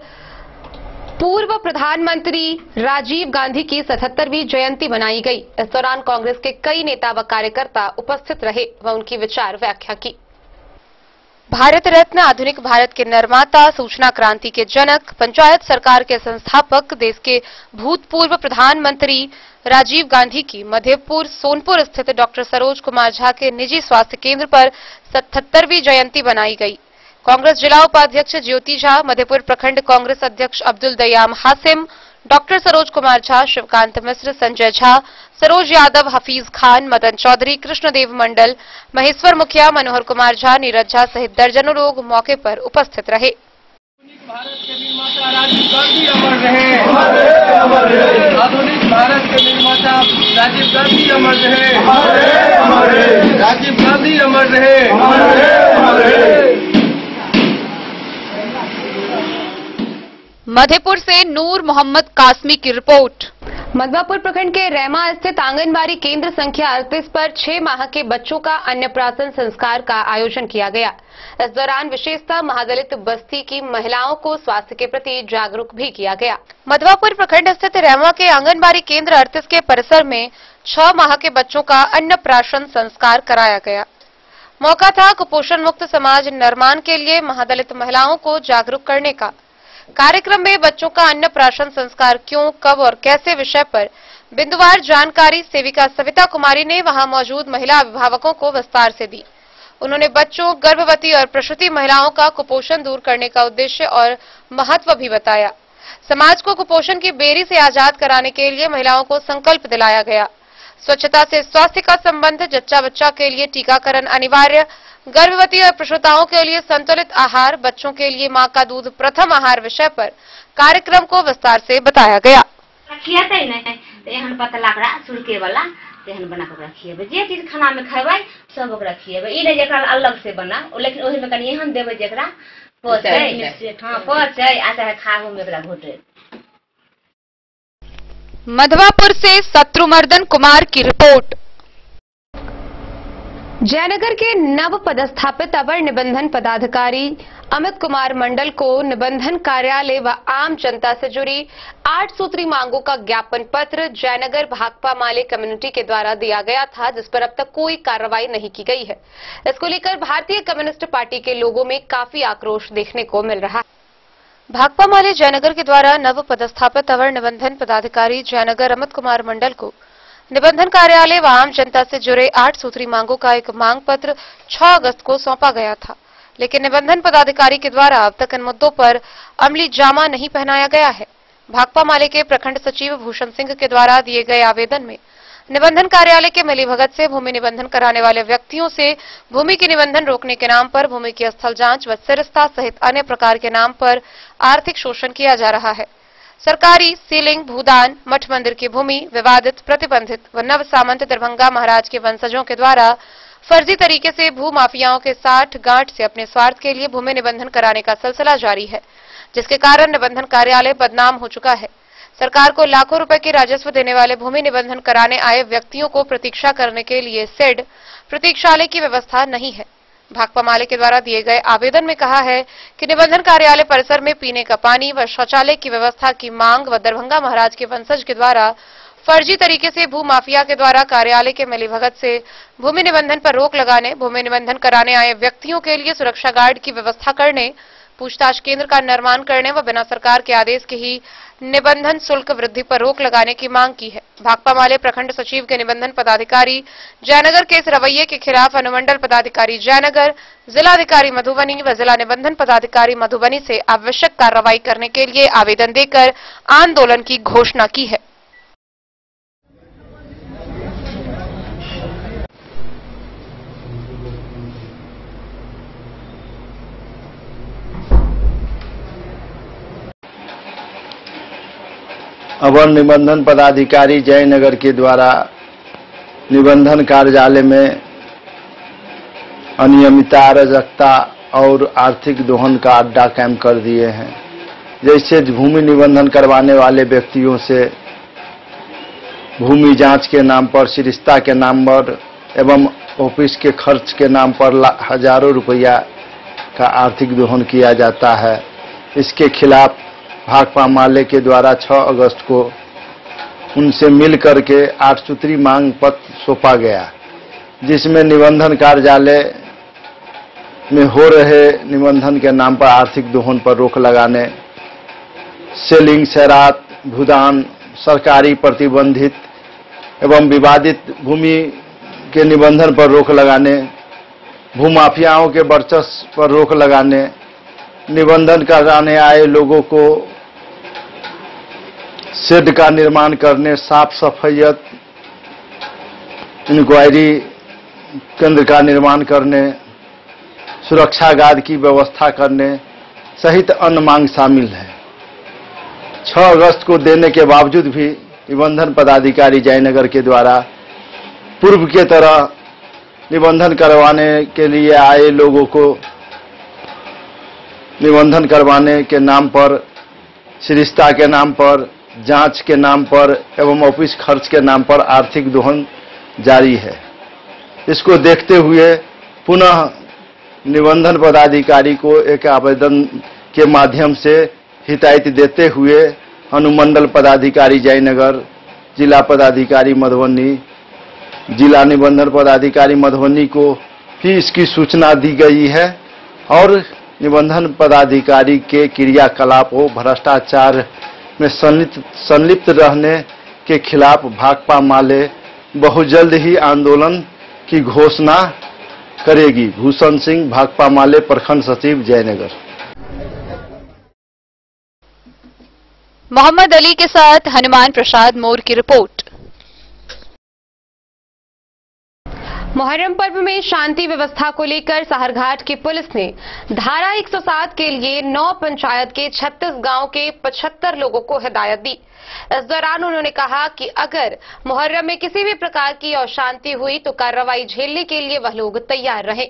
पूर्व प्रधानमंत्री राजीव गांधी की 77वीं जयंती मनाई गई। इस दौरान कांग्रेस के कई नेता व कार्यकर्ता उपस्थित रहे व उनकी विचार व्याख्या की। भारत रत्न, आधुनिक भारत के निर्माता, सूचना क्रांति के जनक, पंचायत सरकार के संस्थापक, देश के भूतपूर्व प्रधानमंत्री राजीव गांधी की मधेपुर सोनपुर स्थित डॉक्टर सरोज कुमार झा के निजी स्वास्थ्य केंद्र पर 77वीं जयंती मनाई गई। कांग्रेस जिला उपाध्यक्ष ज्योति झा, मधेपुर प्रखंड कांग्रेस अध्यक्ष अब्दुल दयाम हासिम, डॉक्टर सरोज कुमार झा, शिवकांत मिश्र, संजय झा, सरोज यादव, हफीज खान, मदन चौधरी, कृष्णदेव मंडल, महेश्वर मुखिया, मनोहर कुमार झा, नीरज झा सहित दर्जनों लोग मौके पर उपस्थित रहे। भारत के निर्माता राजीव गांधी अमर रहे। आधुनिक भारत के निर्माता राजीव गांधी अमर रहे। राजीव गांधी अमर रहे। मधेपुर से नूर मोहम्मद कासमी की रिपोर्ट। मधवापुर प्रखंड के रैमा स्थित आंगनबाड़ी केंद्र संख्या 38 पर 6 माह के बच्चों का अन्नप्राशन संस्कार का आयोजन किया गया। इस दौरान विशेषतः महादलित बस्ती की महिलाओं को स्वास्थ्य के प्रति जागरूक भी किया गया। मधवापुर प्रखंड स्थित रैमा के आंगनबाड़ी केंद्र 38 के परिसर में 6 माह के बच्चों का अन्नप्राशन संस्कार कराया गया। मौका था कुपोषण मुक्त समाज निर्माण के लिए महादलित महिलाओं को जागरूक करने का। कार्यक्रम में बच्चों का अन्नप्राशन संस्कार क्यों, कब और कैसे विषय पर बिंदुवार जानकारी सेविका सविता कुमारी ने वहां मौजूद महिला अभिभावकों को विस्तार से दी। उन्होंने बच्चों, गर्भवती और प्रसूति महिलाओं का कुपोषण दूर करने का उद्देश्य और महत्व भी बताया। समाज को कुपोषण की बेड़ी से आजाद कराने के लिए महिलाओं को संकल्प दिलाया गया। स्वच्छता से स्वास्थ्य का संबंध, जच्चा बच्चा के लिए टीकाकरण अनिवार्य, गर्भवती और प्रसूताओं के लिए संतुलित आहार, बच्चों के लिए मां का दूध प्रथम आहार विषय पर कार्यक्रम को विस्तार से बताया गया। पता लग सुलके वाला बना के खिएबे, जे चीज खाना में खेबै सब ओकरा खिएबे। ई नहीं जेकरा अलग से बना, लेकिन ओहि में कनी एहन देबै जेकरा पचे। हां पचे आ चाहे खाहु में ओकरा घोटे। मधवापुर से शत्रुमर्दन कुमार की रिपोर्ट। जयनगर के नव पदस्थापित अवर निबंधन पदाधिकारी अमित कुमार मंडल को निबंधन कार्यालय व आम जनता से जुड़ी 8 सूत्री मांगों का ज्ञापन पत्र जयनगर भाकपा माले कम्युनिटी के द्वारा दिया गया था, जिस पर अब तक कोई कार्रवाई नहीं की गई है। इसको लेकर भारतीय कम्युनिस्ट पार्टी के लोगों में काफी आक्रोश देखने को मिल रहा है। भाकपा माले जयनगर के द्वारा नव पदस्थापित अवर निबंधन पदाधिकारी जयनगर अमित कुमार मंडल को निबंधन कार्यालय व आम जनता से जुड़े 8 सूत्री मांगों का एक मांग पत्र 6 अगस्त को सौंपा गया था, लेकिन निबंधन पदाधिकारी के द्वारा अब तक इन मुद्दों पर अमली जामा नहीं पहनाया गया है। भाकपा माले के प्रखंड सचिव भूषण सिंह के द्वारा दिए गए आवेदन में निबंधन कार्यालय के मिलीभगत से भूमि निबंधन कराने वाले व्यक्तियों से भूमि की निबंधन रोकने के नाम पर भूमि की स्थल जांच व सिरस्ता सहित अन्य प्रकार के नाम पर आर्थिक शोषण किया जा रहा है। सरकारी सीलिंग, भूदान, मठ मंदिर की भूमि विवादित, प्रतिबंधित व नव सामंत दरभंगा महाराज के वंशजों के द्वारा फर्जी तरीके से भू माफियाओं के साठ गांठ से अपने स्वार्थ के लिए भूमि निबंधन कराने का सिलसिला जारी है, जिसके कारण निबंधन कार्यालय बदनाम हो चुका है। सरकार को लाखों रुपए के राजस्व देने वाले भूमि निबंधन कराने आए व्यक्तियों को प्रतीक्षा करने के लिए सेड प्रतीक्षालय की व्यवस्था नहीं है। भाकपा माले के द्वारा दिए गए आवेदन में कहा है कि निबंधन कार्यालय परिसर में पीने का पानी व शौचालय की व्यवस्था की मांग व दरभंगा महाराज के वंशज के द्वारा फर्जी तरीके से भू माफिया के द्वारा कार्यालय के मिलीभगत से भूमि निबंधन पर रोक लगाने, भूमि निबंधन कराने आए व्यक्तियों के लिए सुरक्षा गार्ड की व्यवस्था करने, पूछताछ केंद्र का निर्माण करने व बिना सरकार के आदेश के ही निबंधन शुल्क वृद्धि पर रोक लगाने की मांग की है। भाकपा माले प्रखंड सचिव के निबंधन पदाधिकारी जयनगर के इस रवैये के खिलाफ अनुमंडल पदाधिकारी जयनगर, जिलाधिकारी मधुबनी व जिला निबंधन पदाधिकारी मधुबनी से आवश्यक कार्रवाई करने के लिए आवेदन देकर आंदोलन की घोषणा की है। अवर निबंधन पदाधिकारी जयनगर के द्वारा निबंधन कार्यालय में अनियमितता, अराजकता और आर्थिक दोहन का अड्डा कायम कर दिए हैं। जैसे भूमि निबंधन करवाने वाले व्यक्तियों से भूमि जांच के नाम पर, सरिस्ता के नाम पर एवं ऑफिस के खर्च के नाम पर हजारों रुपया का आर्थिक दोहन किया जाता है। इसके खिलाफ भाकपा माले के द्वारा 6 अगस्त को उनसे मिल करके 8 सूत्री मांग पत्र सौंपा गया, जिसमें निबंधन कार्यालय में हो रहे निबंधन के नाम पर आर्थिक दोहन पर रोक लगाने, सेलिंग, शरात, भूदान, सरकारी प्रतिबंधित एवं विवादित भूमि के निबंधन पर रोक लगाने, भूमाफियाओं के वर्चस्व पर रोक लगाने, निबंधन कराने आए लोगों को शेड का निर्माण करने, साफ सफाई इंक्वायरी केंद्र का निर्माण करने, सुरक्षा गार्ड की व्यवस्था करने सहित अन्य मांग शामिल है। 6 अगस्त को देने के बावजूद भी निबंधन पदाधिकारी जयनगर के द्वारा पूर्व के तरह निबंधन करवाने के लिए आए लोगों को निबंधन करवाने के नाम पर, सरिस्ता के नाम पर, जांच के नाम पर एवं ऑफिस खर्च के नाम पर आर्थिक दोहन जारी है। इसको देखते हुए पुनः निबंधन पदाधिकारी को एक आवेदन के माध्यम से हिदायत देते हुए अनुमंडल पदाधिकारी जयनगर, जिला पदाधिकारी मधुबनी, जिला निबंधन पदाधिकारी मधुबनी को भी इसकी सूचना दी गई है और निबंधन पदाधिकारी के क्रियाकलाप और भ्रष्टाचार में संलिप्त रहने के खिलाफ भाकपा माले बहुत जल्द ही आंदोलन की घोषणा करेगी। भूषण सिंह, भाकपा माले प्रखंड सचिव जयनगर। मोहम्मद अली के साथ हनुमान प्रसाद मोर की रिपोर्ट। मुहर्रम पर्व में शांति व्यवस्था को लेकर साहरघाट की पुलिस ने धारा 107 के लिए 9 पंचायत के 36 गांव के 75 लोगों को हिदायत दी। इस दौरान उन्होंने कहा कि अगर मुहर्रम में किसी भी प्रकार की अशांति हुई तो कार्रवाई झेलने के लिए वह लोग तैयार रहें।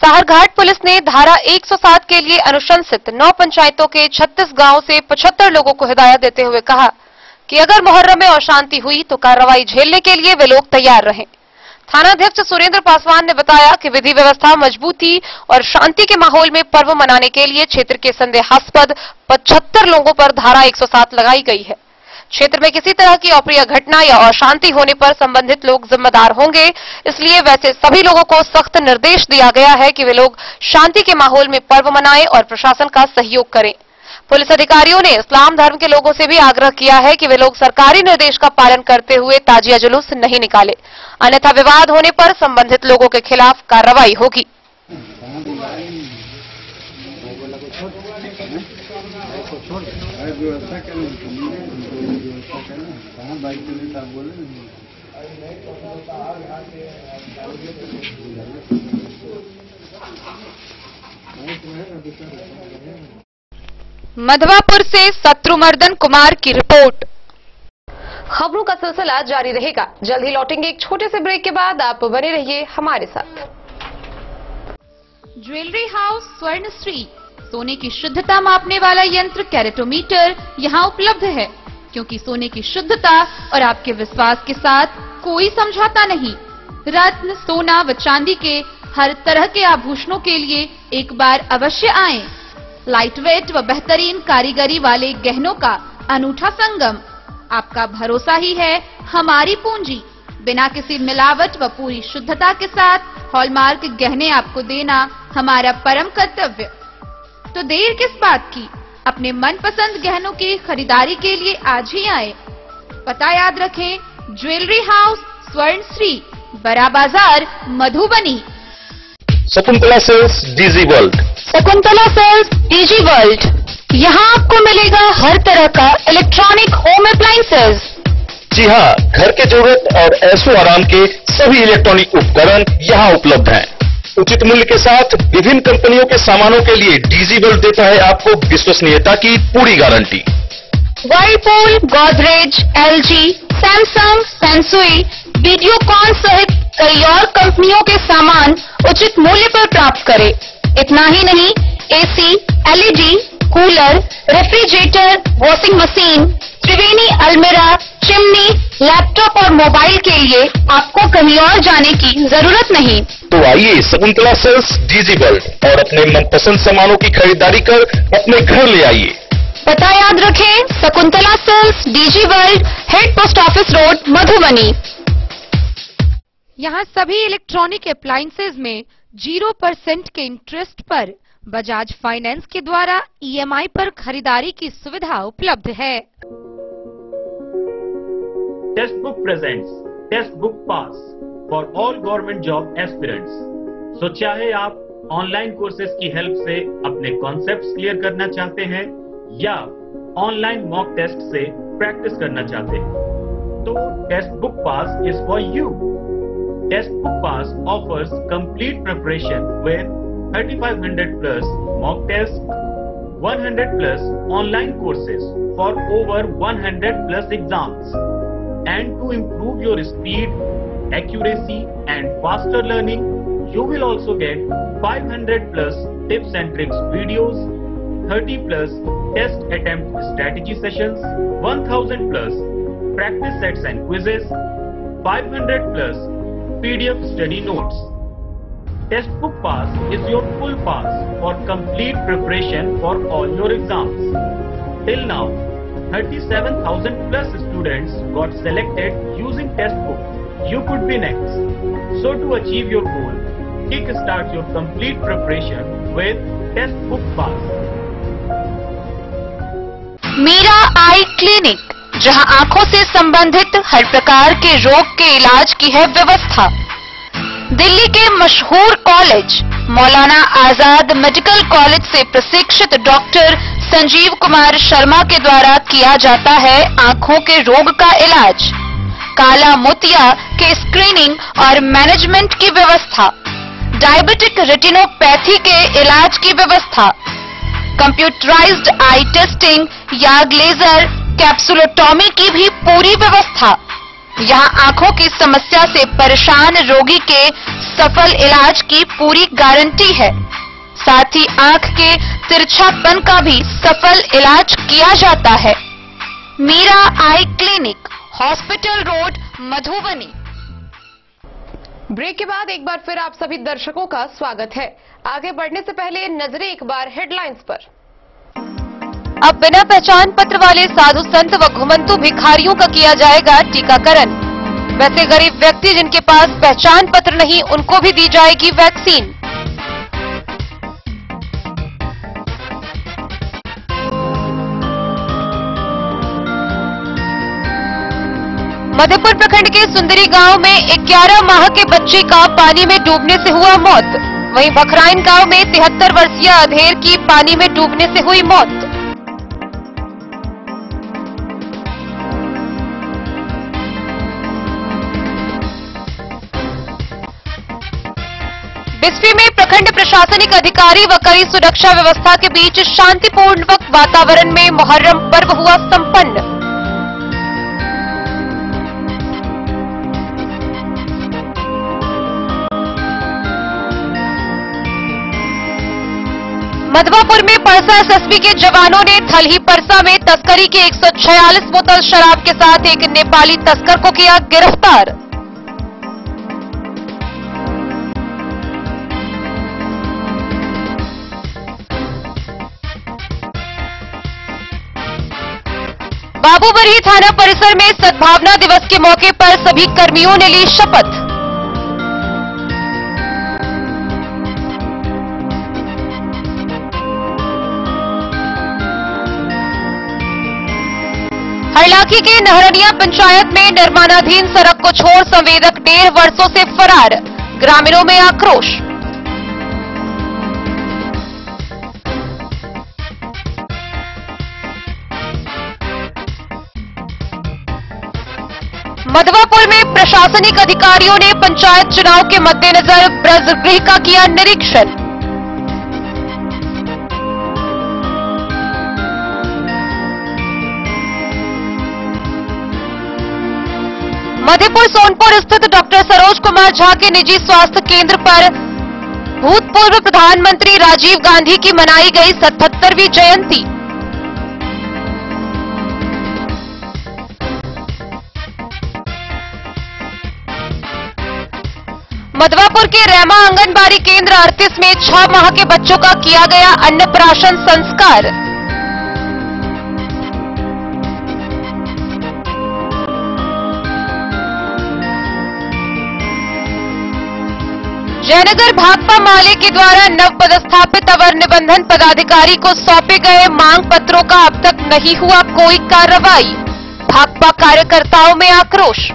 साहरघाट पुलिस ने धारा 107 के लिए अनुशंसित 9 पंचायतों के 36 गांव से 75 लोगों को हिदायत देते हुए कहा कि अगर मुहर्रम में अशांति हुई तो कार्रवाई झेलने के लिए वे लोग तैयार रहें। थानाध्यक्ष सुरेंद्र पासवान ने बताया कि विधि व्यवस्था मजबूती और शांति के माहौल में पर्व मनाने के लिए क्षेत्र के संदेहास्पद 75 लोगों पर धारा 107 लगाई गई है। क्षेत्र में किसी तरह की अप्रिय घटना या अशांति होने पर संबंधित लोग जिम्मेदार होंगे, इसलिए वैसे सभी लोगों को सख्त निर्देश दिया गया है कि वे लोग शांति के माहौल में पर्व मनाएं और प्रशासन का सहयोग करें। पुलिस अधिकारियों ने इस्लाम धर्म के लोगों से भी आग्रह किया है कि वे लोग सरकारी निर्देश का पालन करते हुए ताजिया जुलूस नहीं निकाले, अन्यथा विवाद होने पर संबंधित लोगों के खिलाफ कार्रवाई होगी। मधवापुर से शत्रुमर्दन कुमार की रिपोर्ट। खबरों का सिलसिला जारी रहेगा। जल्द ही लौटेंगे एक छोटे से ब्रेक के बाद, आप बने रहिए हमारे साथ। ज्वेलरी हाउस स्वर्ण श्री, सोने की शुद्धता मापने वाला यंत्र कैरेटोमीटर यहाँ उपलब्ध है, क्योंकि सोने की शुद्धता और आपके विश्वास के साथ कोई समझौता नहीं। रत्न, सोना व चांदी के हर तरह के आभूषणों के लिए एक बार अवश्य आएं। लाइट वेट व बेहतरीन कारीगरी वाले गहनों का अनूठा संगम। आपका भरोसा ही है हमारी पूंजी। बिना किसी मिलावट व पूरी शुद्धता के साथ हॉलमार्क गहने आपको देना हमारा परम कर्तव्य। तो देर किस बात की, अपने मनपसंद गहनों की खरीदारी के लिए आज ही आए। पता याद रखें, ज्वेलरी हाउस स्वर्ण Shri, Bada Bazar, Madhubani. Shakuntala sales DG world. Shakuntala sales DG world, यहाँ आपको मिलेगा हर तरह का इलेक्ट्रॉनिक होम अप्लायंसेज। जी हाँ, घर के जरूरत और ऐशो आराम के सभी इलेक्ट्रॉनिक उपकरण यहाँ उपलब्ध हैं। उचित मूल्य के साथ विभिन्न कंपनियों के सामानों के लिए डीजी वर्ल्ड देता है आपको विश्वसनीयता की पूरी guarantee. Whirlpool, Godrej, LG, Samsung, Sansui, Videocon सहित कई और कंपनियों के सामान उचित मूल्य पर प्राप्त करें। इतना ही नहीं, AC, LED, cooler, refrigerator, washing machine, Triveni अलमीरा, चिमनी, लैपटॉप और मोबाइल के लिए आपको कहीं और जाने की जरूरत नहीं। तो आइए शकुंतला सेल्स डीजी वर्ल्ड और अपने मनपसंद सामानों की खरीदारी कर अपने घर ले आइए। पता याद रखें, Shakuntala sales DG world, head post office road, Madhubani. यहाँ सभी इलेक्ट्रॉनिक अप्लायंसेज में 0% के इंटरेस्ट पर बजाज फाइनेंस के द्वारा ईएमआई पर खरीदारी की सुविधा उपलब्ध है। Testbook presents test book pass for all government job aspirants. So चाहे आप ऑनलाइन कोर्सेज की हेल्प से अपने कॉन्सेप्ट्स क्लियर करना चाहते हैं या ऑनलाइन मॉक टेस्ट से प्रैक्टिस करना चाहते हैं, तो test book pass is for you. Test Book Pass offers complete preparation with 3500 plus mock tests, 100 plus online courses for over 100 plus exams. And to improve your speed, accuracy and faster learning, you will also get 500 plus tips and tricks videos, 30 plus test attempt strategy sessions, 1000 plus practice sets and quizzes, 500 plus PDF study notes. Test Book Pass is your full pass for complete preparation for all your exams. Till now, 37,000 plus students got selected using Test Book. You could be next. So to achieve your goal, kickstart your complete preparation with Test Book Pass. Meera eye clinic, जहां आंखों से संबंधित हर प्रकार के रोग के इलाज की है व्यवस्था। दिल्ली के मशहूर college Maulana Azad medical college से प्रशिक्षित डॉक्टर संजीव कुमार शर्मा के द्वारा किया जाता है आंखों के रोग का इलाज, काला मोतिया के स्क्रीनिंग और मैनेजमेंट की व्यवस्था, डायबिटिक रेटिनोपैथी के इलाज की व्यवस्था, कंप्यूटराइज्ड आई टेस्टिंग या लेजर कैप्सुलोटॉमी की भी पूरी व्यवस्था। यहाँ आंखों की समस्या से परेशान रोगी के सफल इलाज की पूरी गारंटी है। साथ ही आंख के तिरछापन का भी सफल इलाज किया जाता है। Meera eye clinic, hospital road, Madhubani. Break के बाद एक बार फिर आप सभी दर्शकों का स्वागत है। आगे बढ़ने से पहले नजरें एक बार हेडलाइंस पर। अब बिना पहचान पत्र वाले साधु संत व घुमंतु भिखारियों का किया जाएगा टीकाकरण। वैसे गरीब व्यक्ति जिनके पास पहचान पत्र नहीं, उनको भी दी जाएगी वैक्सीन। मधेपुर प्रखंड के सुंदरी गांव में 11 माह के बच्चे का पानी में डूबने से हुआ मौत। वहीं बखराइन गांव में 73 वर्षीय अधेर की पानी में डूबने से हुई मौत। बिस्फी में प्रखंड प्रशासनिक अधिकारी व कड़ी सुरक्षा व्यवस्था के बीच शांतिपूर्ण वातावरण में मुहर्रम पर्व हुआ संपन्न। मधवापुर में परसा एसएसबी के जवानों ने थलही परसा में तस्करी के 146 बोतल शराब के साथ एक नेपाली तस्कर को किया गिरफ्तार। बाबूबरही थाना परिसर में सद्भावना दिवस के मौके पर सभी कर्मियों ने ली शपथ। हरलाखी के नहरनिया पंचायत में निर्माणाधीन सड़क को छोड़ संवेदक 1.5 वर्षों से फरार, ग्रामीणों में आक्रोश। मधवापुर में प्रशासनिक अधिकारियों ने पंचायत चुनाव के मद्देनजर ब्रजगृह का किया निरीक्षण। मधेपुर सोनपुर स्थित डॉक्टर सरोज कुमार झा के निजी स्वास्थ्य केंद्र पर भूतपूर्व प्रधानमंत्री राजीव गांधी की मनाई गई 77वीं जयंती। मधवापुर के रेमा आंगनबाड़ी केंद्र 38 में 6 माह के बच्चों का किया गया अन्नप्राशन संस्कार। जयनगर भाकपा माले के द्वारा नव पदस्थापित अवर निबंधन पदाधिकारी को सौंपे गए मांग पत्रों का अब तक नहीं हुआ कोई कार्रवाई, भाकपा कार्यकर्ताओं में आक्रोश।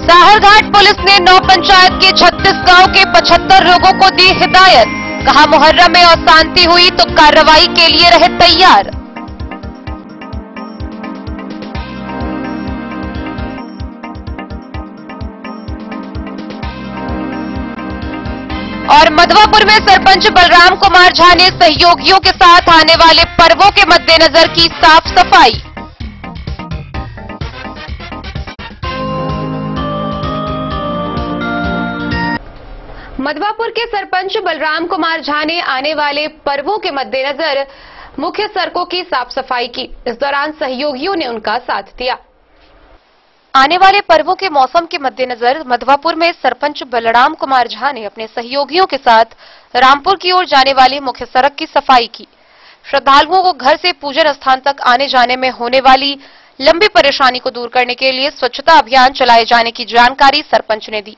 साहरघाट पुलिस ने 9 पंचायत के 36 गांव के 75 लोगों को दी हिदायत, कहा मुहर्रम में अशांति हुई तो कार्रवाई के लिए रहे तैयार। और मधवापुर में सरपंच बलराम कुमार झा ने सहयोगियों के साथ आने वाले पर्वों के मद्देनजर की साफ सफाई। मधवापुर के सरपंच बलराम कुमार झा ने आने वाले पर्वों के मद्देनजर मुख्य सड़कों की साफ सफाई की। इस दौरान सहयोगियों ने उनका साथ दिया। आने वाले पर्वों के मौसम के मद्देनजर मधवापुर में सरपंच बलराम कुमार झा ने अपने सहयोगियों के साथ रामपुर की ओर जाने वाली मुख्य सड़क की सफाई की। श्रद्धालुओं को घर से पूजन स्थान तक आने जाने में होने वाली लंबी परेशानी को दूर करने के लिए स्वच्छता अभियान चलाए जाने की जानकारी सरपंच ने दी।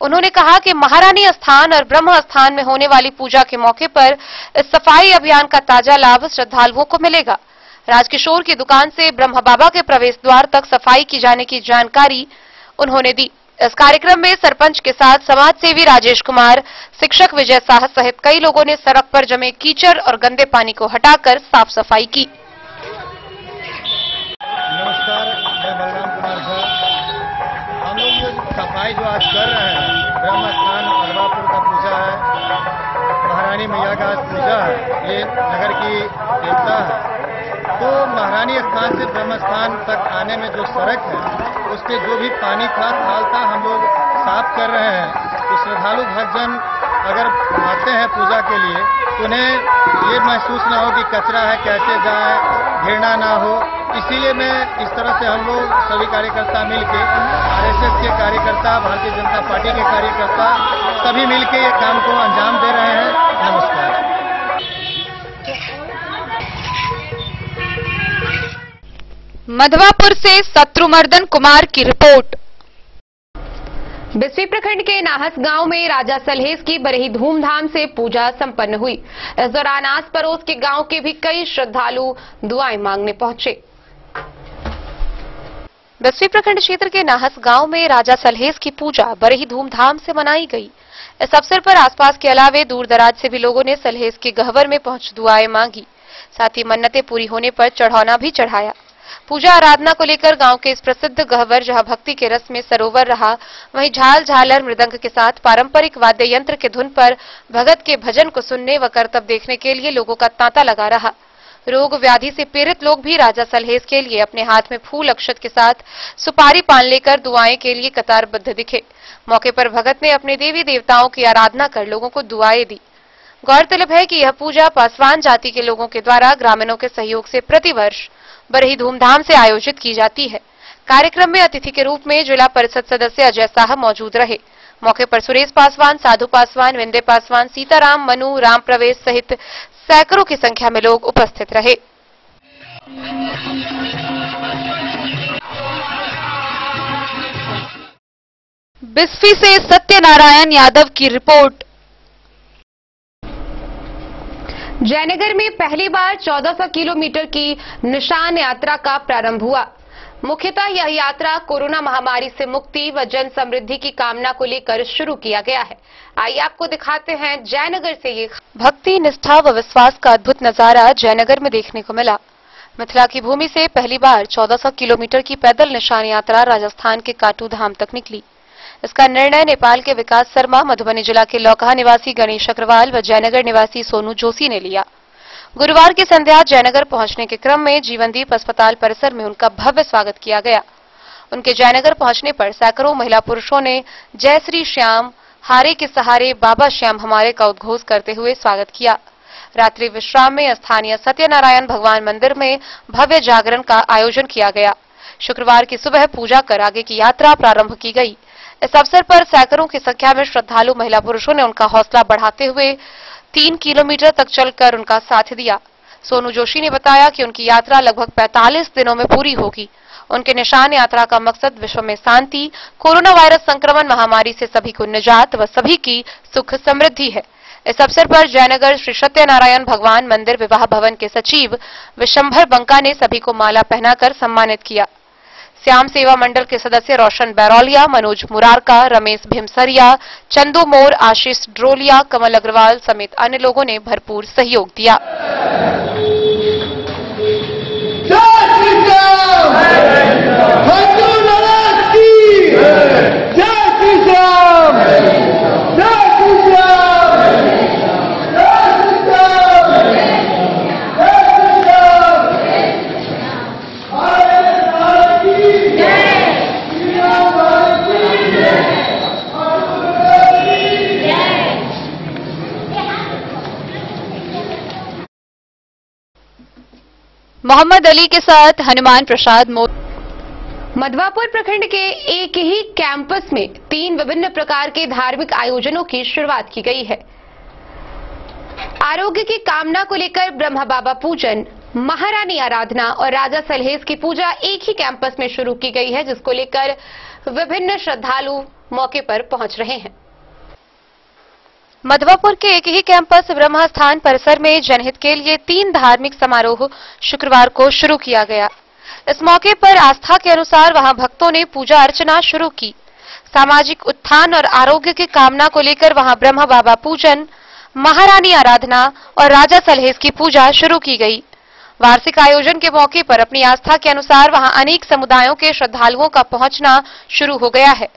उन्होंने कहा कि महारानी स्थान और ब्रह्म स्थान में होने वाली पूजा के मौके पर इस सफाई अभियान का ताजा लाभ श्रद्धालुओं को मिलेगा। राजकिशोर की दुकान से ब्रह्म बाबा के प्रवेश द्वार तक सफाई की जाने की जानकारी उन्होंने दी। इस कार्यक्रम में सरपंच के साथ समाज सेवी राजेश कुमार, शिक्षक विजय शाह सहित कई लोगों ने सड़क पर जमे कीचड़ और गंदे पानी को हटाकर साफ सफाई की। नमस्कार, मैं बलराम कुमार झा। हम लोग ये सफाई जो आज कर रहे हैं, ब्रह्म स्थान मधवापुर का पूजा है, महारानी मैया का आज पूजा है, ये नगर की देवता है। तो महारानी स्थान से ब्रह्म स्थान तक आने में जो सड़क है, उस पर जो भी पानी था खाल था, हम लोग साफ कर रहे हैं। तो श्रद्धालु भक्तजन अगर आते हैं पूजा के लिए तो उन्हें ये महसूस ना हो कि कचरा है, कैसे जाए, घिरना ना हो। इसीलिए मैं इस तरह से हम लोग सभी कार्यकर्ता मिलके, आरएसएस के कार्यकर्ता, भारतीय जनता पार्टी के कार्यकर्ता सभी मिलके ये काम को अंजाम दे रहे हैं। नमस्कार। मधवापुर से शत्रुमर्दन कुमार की रिपोर्ट। बिस्फी प्रखंड के नाहस गांव में राजा सलहेस की बड़ी धूमधाम से पूजा संपन्न हुई। इस दौरान आस पड़ोस के गांव के भी कई श्रद्धालु दुआएं मांगने पहुंचे। बिस्फी प्रखंड क्षेत्र के नाहस गांव में राजा सलहेस की पूजा बड़े ही धूमधाम से मनाई गई। इस अवसर पर आसपास के अलावे दूर दराज से भी लोगों ने सलहेस के गह्वर में पहुंच दुआएं मांगी। साथ ही मन्नतें पूरी होने पर चढ़ौना भी चढ़ाया। पूजा आराधना को लेकर गांव के इस प्रसिद्ध गह्वर जहां भक्ति के रस में सरोवर रहा, वहीं झाल झालर मृदंग के साथ पारंपरिक वाद्य यंत्र के धुन पर भगत के भजन को सुनने व करतब देखने के लिए लोगों का तांता लगा रहा। रोग व्याधि से पीड़ित लोग भी राजा सलहेस के लिए अपने हाथ में फूल अक्षत के साथ सुपारी पान लेकर दुआएं के लिए कतारबद्ध दिखे। मौके पर भगत ने अपने देवी देवताओं की आराधना कर लोगों को दुआएं दी। गौरतलब है कि यह पूजा पासवान जाति के लोगों के द्वारा ग्रामीणों के सहयोग से प्रतिवर्ष बड़ी धूमधाम से आयोजित की जाती है। कार्यक्रम में अतिथि के रूप में जिला परिषद सदस्य अजय शाह मौजूद रहे। मौके पर सुरेश पासवान, साधु पासवान, विंदे पासवान, सीताराम, मनु, राम प्रवेश सहित सैकड़ों की संख्या में लोग उपस्थित रहे। बिस्फी से सत्यनारायण यादव की रिपोर्ट। जयनगर में पहली बार 1400 किलोमीटर की निशान यात्रा का प्रारंभ हुआ। मुख्यतः यह यात्रा कोरोना महामारी से मुक्ति व जन समृद्धि की कामना को लेकर शुरू किया गया है। आइए आपको दिखाते हैं जयनगर से ये भक्ति, निष्ठा व विश्वास का अद्भुत नजारा जयनगर में देखने को मिला। मिथिला की भूमि से पहली बार 1400 किलोमीटर की पैदल निशान यात्रा राजस्थान के काटू धाम तक निकली। इसका निर्णय नेपाल के विकास शर्मा, मधुबनी जिला के लौकहा निवासी गणेश अग्रवाल व जयनगर निवासी सोनू जोशी ने लिया। गुरुवार की संध्या जयनगर पहुंचने के क्रम में जीवनदीप अस्पताल परिसर में उनका भव्य स्वागत किया गया। उनके जयनगर पहुंचने पर सैकड़ों महिला पुरुषों ने जय श्री श्याम, हारे के सहारे बाबा श्याम हमारे का उद्घोष करते हुए स्वागत किया। रात्रि विश्राम में स्थानीय सत्यनारायण भगवान मंदिर में भव्य जागरण का आयोजन किया गया। शुक्रवार की सुबह पूजा कर आगे की यात्रा प्रारंभ की गई। इस अवसर पर सैकड़ों की संख्या में श्रद्धालु महिला पुरुषों ने उनका हौसला बढ़ाते हुए 3 किलोमीटर तक चलकर उनका साथ दिया। सोनू जोशी ने बताया कि उनकी यात्रा लगभग 45 दिनों में पूरी होगी। उनके निशान यात्रा का मकसद विश्व में शांति, कोरोना वायरस संक्रमण महामारी से सभी को निजात व सभी की सुख समृद्धि है। इस अवसर पर जयनगर श्री सत्यनारायण भगवान मंदिर विवाह भवन के सचिव विशंभर बंका ने सभी को माला पहनाकर सम्मानित किया। श्याम सेवा मंडल के सदस्य रोशन बैरौलिया, मनोज मुरारका, रमेश भीमसरिया, चंदू मोर, आशीष ड्रोलिया, कमल अग्रवाल समेत अन्य लोगों ने भरपूर सहयोग दिया। मोहम्मद अली के साथ हनुमान प्रसाद मधवापुर प्रखंड के एक ही कैंपस में 3 विभिन्न प्रकार के धार्मिक आयोजनों की शुरुआत की गई है। आरोग्य की कामना को लेकर ब्रह्मा बाबा पूजन, महारानी आराधना और राजा सलहेज की पूजा एक ही कैंपस में शुरू की गई है, जिसको लेकर विभिन्न श्रद्धालु मौके पर पहुंच रहे हैं। मधवापुर के एक ही कैंपस ब्रह्मा स्थान परिसर में जनहित के लिए 3 धार्मिक समारोह शुक्रवार को शुरू किया गया। इस मौके पर आस्था के अनुसार वहां भक्तों ने पूजा अर्चना शुरू की। सामाजिक उत्थान और आरोग्य की कामना को लेकर वहां ब्रह्मा बाबा पूजन, महारानी आराधना और राजा सलहेज की पूजा शुरू की गई। वार्षिक आयोजन के मौके पर अपनी आस्था के अनुसार वहां अनेक समुदायों के श्रद्धालुओं का पहुंचना शुरू हो गया है।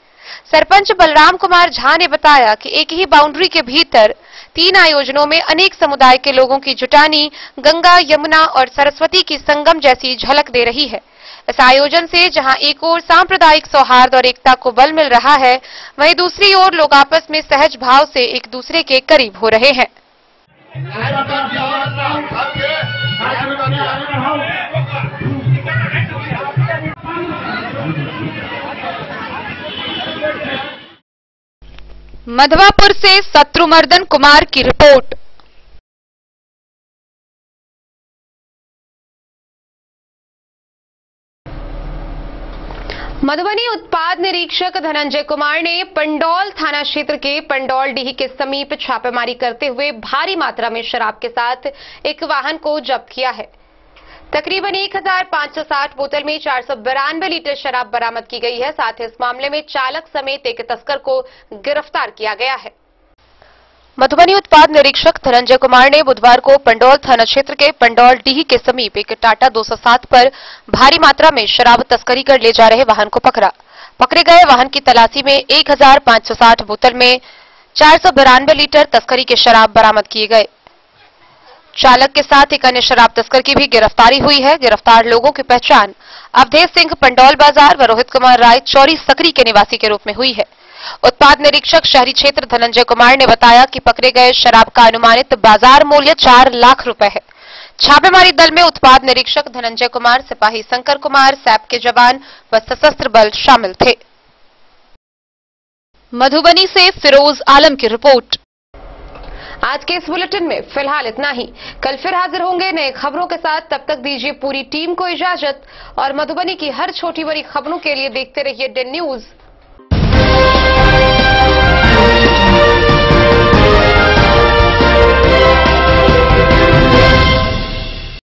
सरपंच बलराम कुमार झा ने बताया कि एक ही बाउंड्री के भीतर 3 आयोजनों में अनेक समुदाय के लोगों की जुटानी गंगा, यमुना और सरस्वती की संगम जैसी झलक दे रही है। इस आयोजन से जहां एक ओर सांप्रदायिक सौहार्द और एकता को बल मिल रहा है, वहीं दूसरी ओर लोग आपस में सहज भाव से एक दूसरे के करीब हो रहे हैं। मधवापुर से शत्रुमर्दन कुमार की रिपोर्ट। मधुबनी उत्पाद निरीक्षक धनंजय कुमार ने पंडौल थाना क्षेत्र के पंडौल डीही के समीप छापेमारी करते हुए भारी मात्रा में शराब के साथ एक वाहन को जब्त किया है। तकरीबन 1560 बोतल में 492 लीटर शराब बरामद की गई है। साथ ही इस मामले में चालक समेत एक तस्कर को गिरफ्तार किया गया है। मधुबनी उत्पाद निरीक्षक धनंजय कुमार ने बुधवार को पंडौल थाना क्षेत्र के पंडौल डीही के समीप एक टाटा 207 पर भारी मात्रा में शराब तस्करी कर ले जा रहे वाहन को पकड़ा। पकड़े गए वाहन की तलाशी में 1560 बोतल में 492 लीटर तस्करी के शराब बरामद किए गए। चालक के साथ एक अन्य शराब तस्कर की भी गिरफ्तारी हुई है। गिरफ्तार लोगों की पहचान अवधेश सिंह पंडौल बाजार व रोहित कुमार राय चौरी सकरी के निवासी के रूप में हुई है। उत्पाद निरीक्षक शहरी क्षेत्र धनंजय कुमार ने बताया कि पकड़े गए शराब का अनुमानित बाजार मूल्य 4 लाख रुपए है। छापेमारी दल में उत्पाद निरीक्षक धनंजय कुमार, सिपाही शंकर कुमार, सैप के जवान व सशस्त्र बल शामिल थे। मधुबनी से फिरोज आलम की रिपोर्ट। आज के इस बुलेटिन में फिलहाल इतना ही। कल फिर हाजिर होंगे नए खबरों के साथ। तब तक दीजिए पूरी टीम को इजाजत और मधुबनी की हर छोटी बड़ी खबरों के लिए देखते रहिए DEN न्यूज।